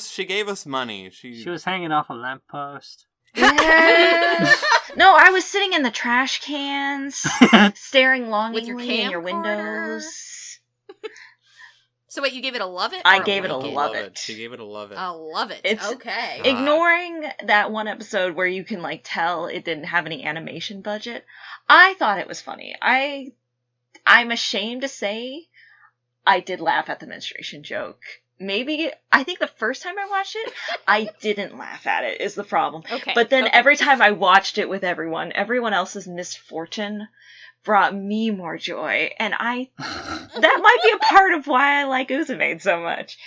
us money. She was hanging off a lamppost. Yeah. No, I was sitting in the trash cans, staring longingly in your camcorder? windows. So wait, you gave it a love it? I or gave it a like love it. She gave it a love it. A love it. It's- Okay. God. Ignoring that one episode where you can, like, tell it didn't have any animation budget, I thought it was funny. I'm ashamed to say I did laugh at the menstruation joke. maybe, I think the first time I watched it, I didn't laugh at it, is the problem. Okay. But then okay. every time I watched it with everyone else's misfortune brought me more joy. And that might be a part of why I like UzaMaid so much.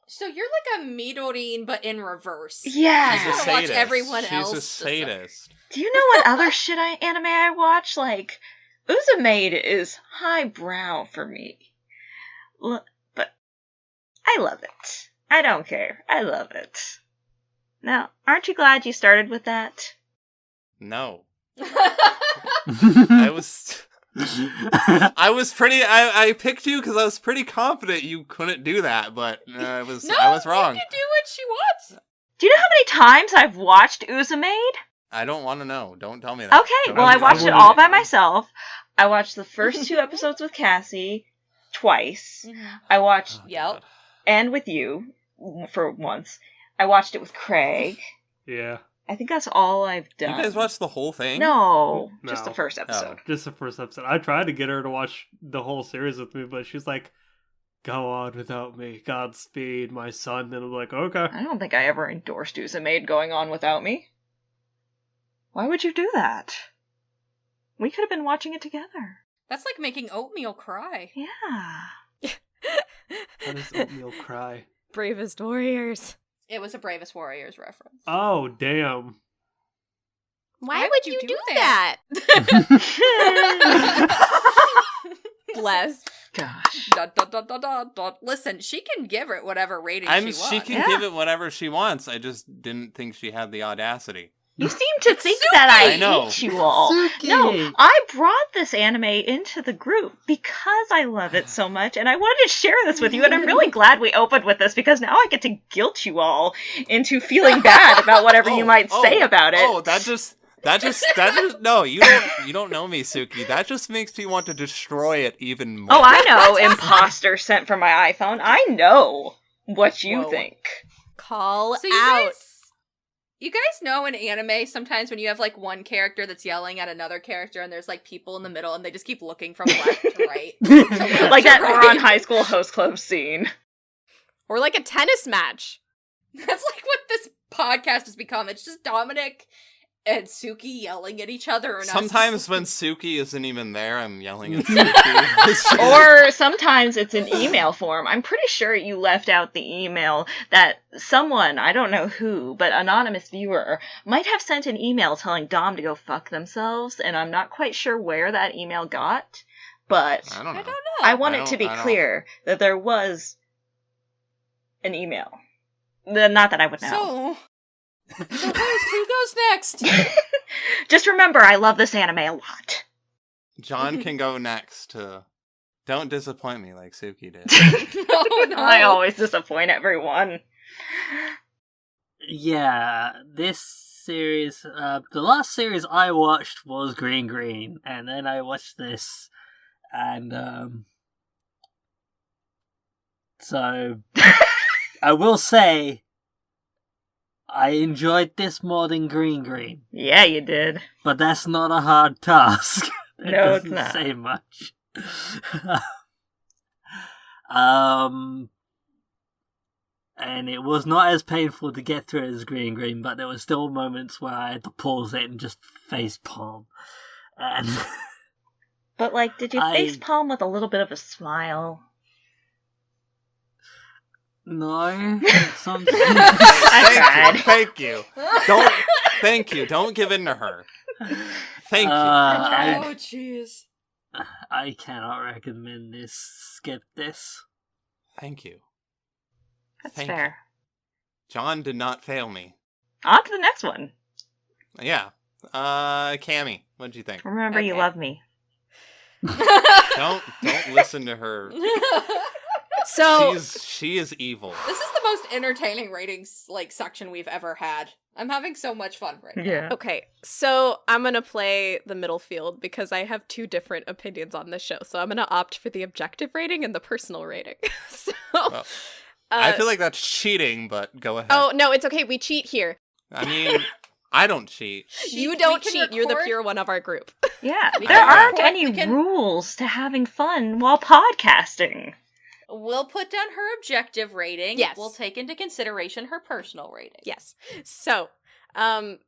So you're like a Midorine, but in reverse. Yeah. She's gonna watch everyone else. She's a sadist. Do you know what other shit anime I watch? Like, UzaMaid is highbrow for me. But I love it. I don't care. I love it. Now, aren't you glad you started with that? No. I picked you because I was pretty confident you couldn't do that, but I was wrong. You can do what she wants. Do you know how many times I've watched UzaMaid? I don't want to know. Don't tell me that. Okay, Don't well, tell I me watched that. it all by myself. I watched the first 2 episodes with Cassie twice. I watched, Yep. and with you for once. I watched it with Craig. Yeah. I think that's all I've done. You guys watched the whole thing? No, No. just the first episode. Just the first episode. I tried to get her to watch the whole series with me, but she's like, go on without me. Godspeed, my son. And I'm like, okay. I don't think I ever endorsed UzaMaid going on without me. Why would you do that? We could have been watching it together. That's like making oatmeal cry. Yeah. How does oatmeal cry? Bravest warriors. It was a Bravest Warriors reference. Oh, damn. Why would you do that? Bless. Gosh. Listen, she can give it whatever rating she wants. She can give it whatever she wants. I just didn't think she had the audacity. You seem to think that I know. hate you all. Suki. No, I brought this anime into the group because I love it so much, and I wanted to share this with you, and I'm really glad we opened with this, because now I get to guilt you all into feeling bad about whatever you might say about it. Oh, that just no, you don't know me, Suki. That just makes me want to destroy it even more. Oh, I know, imposter sent from my iPhone. I know what you think. Call So out. you guys know in anime, sometimes when you have like one character that's yelling at another character and there's like people in the middle and they just keep looking from left to right. Like that Right. Ron High School Host Club scene. Or like a tennis match. That's like what this podcast has become. It's just Dominic and Suki yelling at each other. And Sometimes when Suki isn't even there, I'm yelling at Suki. Or sometimes it's in email form. I'm pretty sure you left out the email that someone, I don't know who, but anonymous viewer, might have sent an email telling Dom to go fuck themselves, and I'm not quite sure where that email got, but I don't know. I want it to be clear that there was an email. Not that I would know. So who goes next? Just remember, I love this anime a lot. John can go next. Don't disappoint me like Suki did. No. I always disappoint everyone. Yeah, this series, the last series I watched was Green, and then I watched this, and, so, I will say, I enjoyed this more than Green, Yeah, you did. but that's not a hard task. It No, it's doesn't not. say much. And it was not as painful to get through as Green, but there were still moments where I had to pause it and just face palm. And But, like, did you I- face palm with a little bit of a smile? no, some I tried. Thank you. Thank you. Don't give in to her. Thank you. Oh, jeez. I cannot recommend this. Skip this. Thank you. That's Thank fair. John did not fail me. On to the next one. Yeah. Cammy, what'd you think? Remember, you Okay. love me. Don't listen to her. So She is evil. This is the most entertaining ratings section we've ever had. I'm having so much fun right now. Yeah. okay, so I'm gonna play the middle field because I have two different opinions on this show. So I'm gonna opt for the objective rating and the personal rating. So Well, I feel like that's cheating, but go ahead. oh no, it's okay. We cheat here. I mean, I don't cheat. You We don't can cheat. You're the record- pure one of our group. Yeah. We There can aren't record- any we can- rules to having fun while podcasting. We'll put down her objective rating. Yes. We'll take into consideration her personal rating. Yes. So, I'm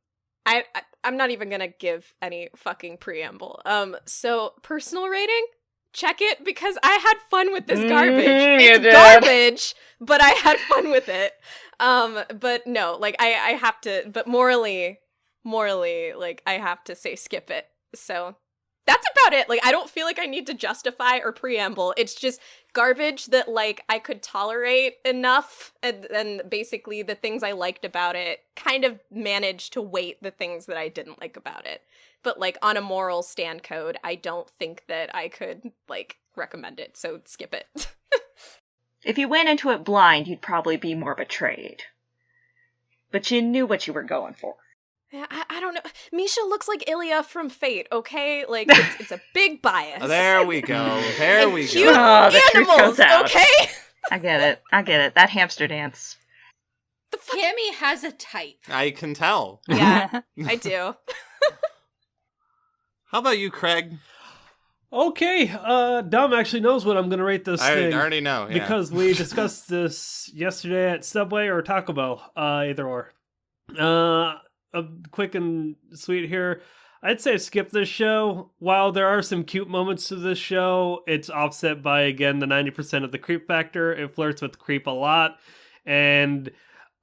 not even gonna give any fucking preamble. So personal rating, check it because I had fun with this garbage. It's garbage, but I had fun with it. But no, like I have to. But morally, like I have to say skip it. So that's about it. Like I don't feel like I need to justify or preamble. It's just garbage that like I could tolerate enough, and basically the things I liked about it kind of managed to weight the things that I didn't like about it. But like on a moral stand code, I don't think that I could like recommend it. So skip it. If you went into it blind, you'd probably be more betrayed. But you knew what you were going for. Yeah, I don't know. Misha looks like Ilya from Fate, okay? Like, it's a big bias. There we go. There we Cute go. Oh, the truth animals, comes out. okay? I get it. That hamster dance. The fuck? Cammy has a type. I can tell. Yeah, I do. How about you, Craig? Okay, Dom actually knows what I'm gonna rate this I thing. already know. Yeah. Because we discussed this yesterday at Subway or Taco Bell, either or. Quick and sweet here. I'd say skip this show. While there are some cute moments to this show, it's offset by, again, the 90% of the creep factor. It flirts with creep a lot. And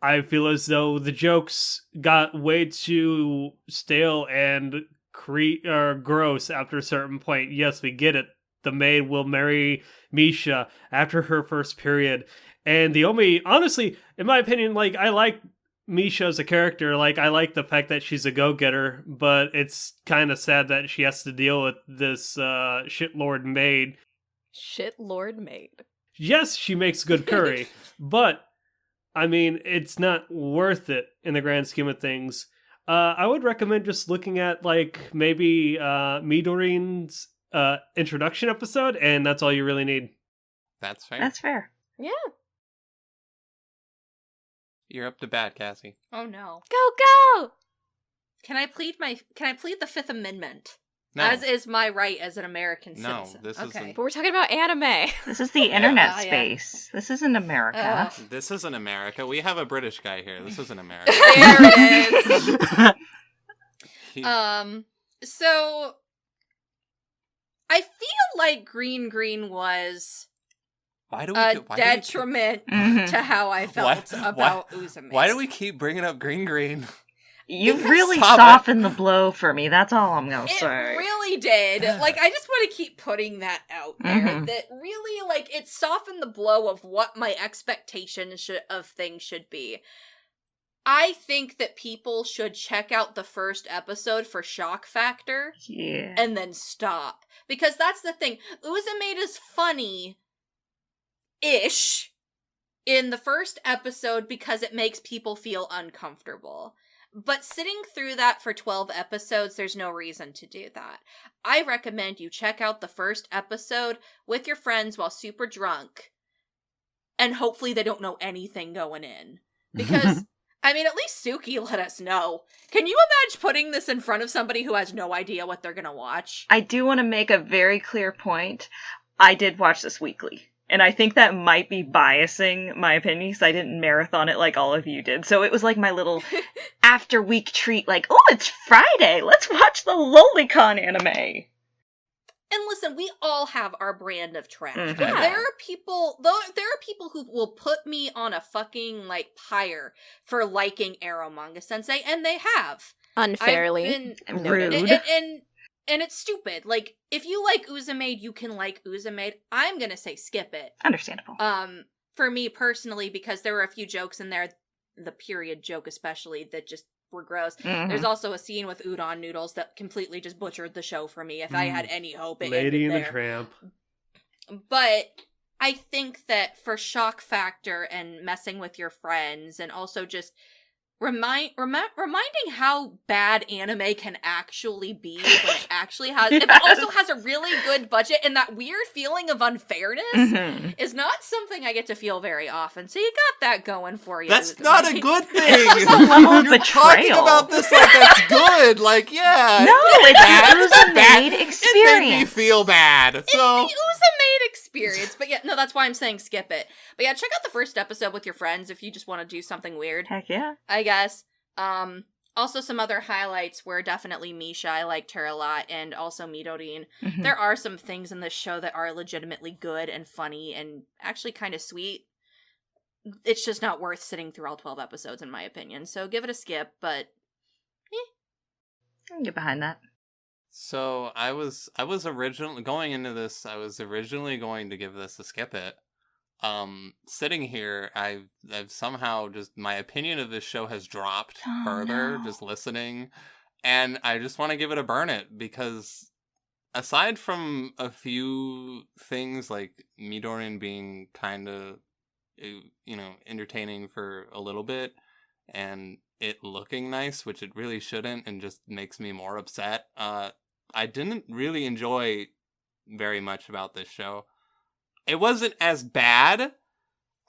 I feel as though the jokes got way too stale and gross after a certain point. Yes, we get it. The maid will marry Misha after her first period. And the only, honestly, in my opinion, like, I like Misha as a character. Like, I like the fact that she's a go-getter, but it's kind of sad that she has to deal with this shitlord maid. Shitlord Maid. Yes, she makes good curry, but, I mean, it's not worth it in the grand scheme of things. I would recommend just looking at, like, maybe Midorin's introduction episode, and that's all you really need. That's fair. That's fair. Yeah. You're up to bat, Cassie. Oh no. Go! Can I plead the Fifth Amendment? No. As is my right as an American No, citizen. this isn't. But we're talking about anime. This is the internet yeah. space. This isn't America. This isn't America. We have a British guy here. This isn't America. There it is. He- So I feel like Green was why do a we? Why detriment Mhm. to how I felt about UzaMaid. Why do we keep bringing up Green? You Because- really Stop it. softened the blow for me. That's all I'm gonna It say. really did. Like, I just want to keep putting that out there. Mhm. That really, like, it softened the blow of what my expectations of things should be. I think that people should check out the first episode for shock factor Yeah. and then stop. Because that's the thing. UzaMaid is funny-ish in the first episode because it makes people feel uncomfortable. But sitting through that for 12 episodes, there's no reason to do that. I recommend you check out the first episode with your friends while super drunk. And hopefully they don't know anything going in. Because, I mean, at least Suki let us know. Can you imagine putting this in front of somebody who has no idea what they're gonna watch? I do want to make a very clear point. I did watch this weekly. And I think that might be biasing my opinion because I didn't marathon it like all of you did. So it was like my little after week treat, like, oh, it's Friday. Let's watch the Lolicon anime. And listen, we all have our brand of trash. Mhm. Yeah. There are people who will put me on a fucking, like, pyre for liking Eromanga Sensei, and they have. Unfairly. I've been- Rude. And it's stupid. Like, if you like UzaMaid, you can like UzaMaid. I'm gonna say skip it. Understandable. For me personally, because there were a few jokes in there, the period joke especially, that just were gross. Mhm. There's also a scene with udon noodles that completely just butchered the show for me. If I had any hope, it Lady ended and the there. Tramp. But I think that for shock factor and messing with your friends, and also just reminding how bad anime can actually be when it actually has, if it also has a really good budget, and that weird feeling of unfairness Mhm. is not something I get to feel very often. So you got that going for you. That's UzaMaid. not a good thing. There's a level of You're talking betrayal. about this like that's good. Like, yeah. No, it's bad. a UzaMaid It made me experience. feel bad. It's So the UzaMaid experience. experience. But yeah, no, that's why I'm saying skip it. But yeah, check out the first episode with your friends if you just want to do something weird. Heck yeah. I guess. Also, some other highlights were definitely Misha. I liked her a lot, and also Midorine. Mhm. There are some things in this show that are legitimately good and funny and actually kind of sweet. It's just not worth sitting through all 12 episodes, in my opinion. So give it a skip, but I can get behind that. So I was originally going into this. I was originally going to give this a skip it. Sitting here, I've somehow just my opinion of this show has dropped further. No. Just listening, and I just want to give it a burn it because aside from a few things like Midorian being kind of entertaining for a little bit, and it looking nice, which it really shouldn't, and just makes me more upset. I didn't really enjoy very much about this show. It wasn't as bad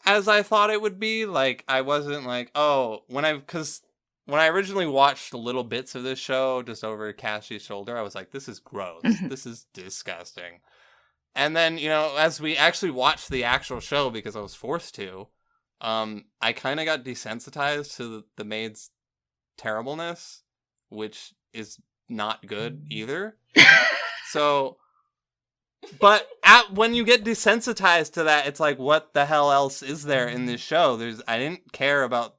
as I thought it would be. Like, I wasn't like, because when I originally watched little bits of this show just over Cassie's shoulder, I was like, this is gross. This is disgusting. And then, as we actually watched the actual show, because I was forced to, I kind of got desensitized to the Maid's terribleness, which is not good either. So, but when you get desensitized to that, it's like, what the hell else is there in this show? I didn't care about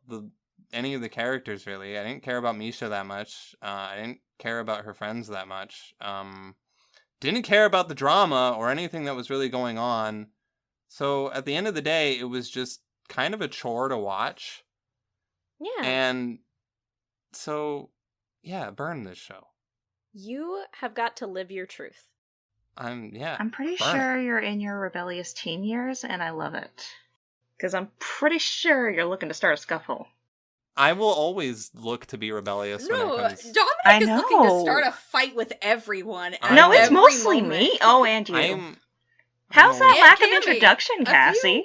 any of the characters, really. I didn't care about Misha that much. I didn't care about her friends that much. Didn't care about the drama or anything that was really going on. So at the end of the day, it was just kind of a chore to watch. Yeah. And so, yeah, burn this show. You have got to live your truth. I'm pretty burn sure you're in your rebellious teen years, and I love it. Because I'm pretty sure you're looking to start a scuffle. I will always look to be rebellious when no, it comes. Dominic is looking to know. start a fight with everyone. at No, it's every mostly moment. me. Oh, and you. I'm How's that Yeah, lack of Cammy, introduction, a few- Cassie?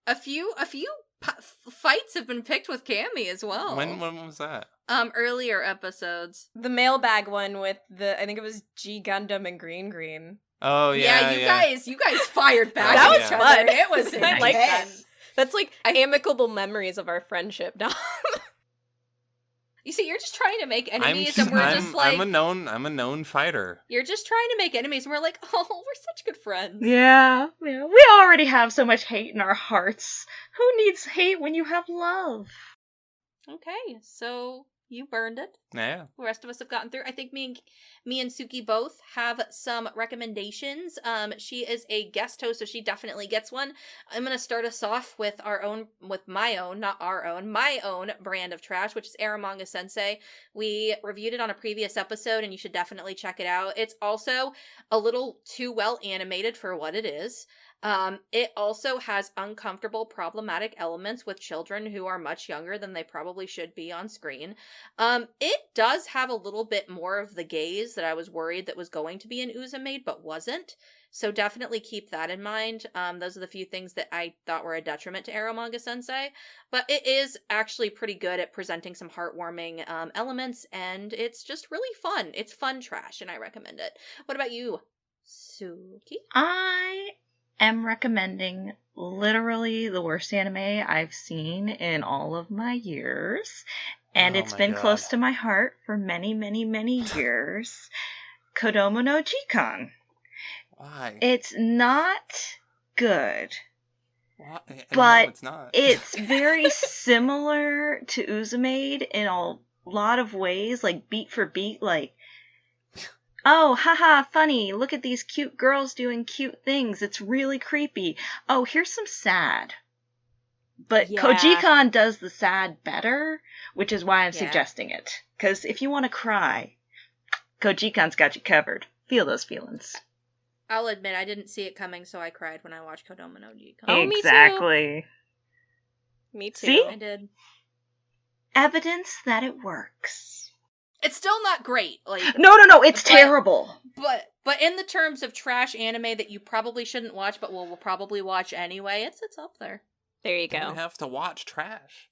A few fights have been picked with Cammy as well. When was that? Earlier episodes. The mailbag one with I think it was G Gundam and Green. Oh yeah, You guys fired back. That at was each other. fun. It was I like that. intense. That's like amicable memories of our friendship, Dom. You see, you're just trying to make enemies, and we're just like, I'm a known fighter. you're just trying to make enemies, and we're like, oh, we're such good friends. Yeah. We already have so much hate in our hearts. Who needs hate when you have love? Okay, so you burned it. Yeah. The rest of us have gotten through. I think me and Suki both have some recommendations. She is a guest host, so she definitely gets one. I'm gonna start us off with my own brand of trash, which is Eromanga Sensei. We reviewed it on a previous episode, and you should definitely check it out. It's also a little too well animated for what it is. It also has uncomfortable, problematic elements with children who are much younger than they probably should be on screen. It does have a little bit more of the gaze that I was worried that was going to be in UzaMaid, but wasn't. So definitely keep that in mind. Those are the few things that I thought were a detriment to Eromanga Sensei. But it is actually pretty good at presenting some heartwarming elements, and it's just really fun. It's fun trash, and I recommend it. What about you, Suki? I am recommending literally the worst anime I've seen in all of my years. And Oh it's my been God. close to my heart for many, many, many years. Kodomo no Jikan. Why? It's not good. Why? No, But it's not. It's very similar to UzaMaid in a lot of ways, like beat for beat, like, oh, haha, funny, look at these cute girls doing cute things, it's really creepy. Oh, here's some sad. But Yeah. Kojikan does the sad better, which is why I'm Yeah. suggesting it. Because if you want to cry, Kojikan's got you covered. Feel those feelings. I'll admit, I didn't see it coming, so I cried when I watched Kodomo no Jikan. Oh, me too. Exactly. Me too. See? I did. Evidence that it works. It's still not great, like, No, it's But- terrible. but in the terms of trash anime that you probably shouldn't watch, but will probably watch anyway, it's up there. There you You go. don't have to watch trash.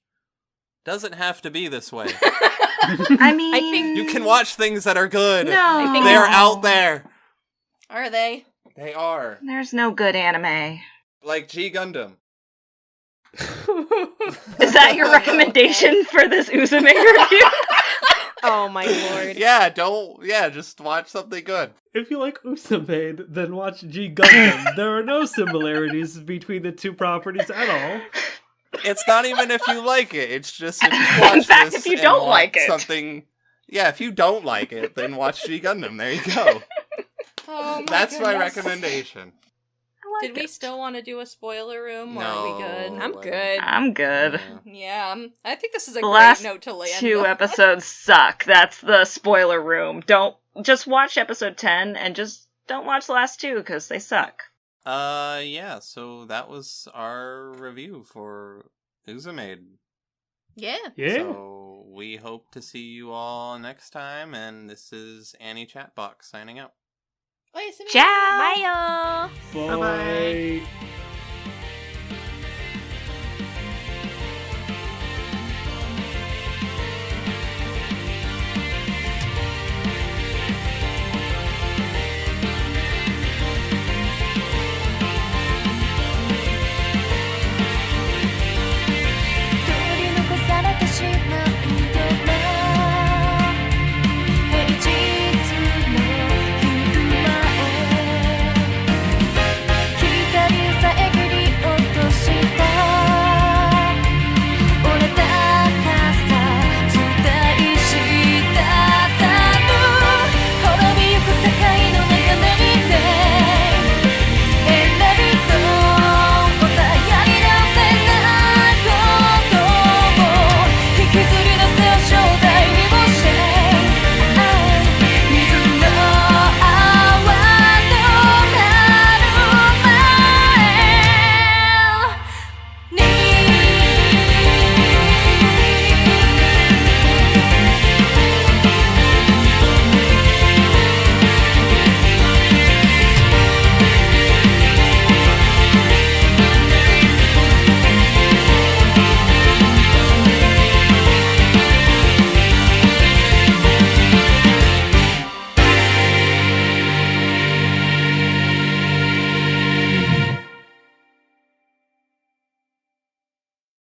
Doesn't have to be this way. I mean, I think You can watch things that are good. No, I think They are out there. Are they? They are. There's no good anime. Like G Gundam. Is that your recommendation for this UzaMaid review? Oh my lord. Just watch something good. If you like UzaMaid, then watch G Gundam. There are no similarities between the two properties at all. It's not even if you like it. It's just if you watch In fact, this if you and don't want like it. something. Yeah, if you don't like it, then watch G Gundam. There you go. Oh my That's my goodness. recommendation. Did we still want to do a spoiler room, or No. are we good? I'm good. I'm good. Yeah. Yeah, I think this is a The great last note to land 2 on. episodes suck. That's the spoiler room. Don't just watch episode 10 and just don't watch the last 2 because they suck. Yeah, so that was our review for UzaMaid. Yeah. Yeah. So we hope to see you all next time, and this is Annie Chatbox signing out. Bye, Samantha. Ciao! Bye, y'all. Bye. Bye-bye.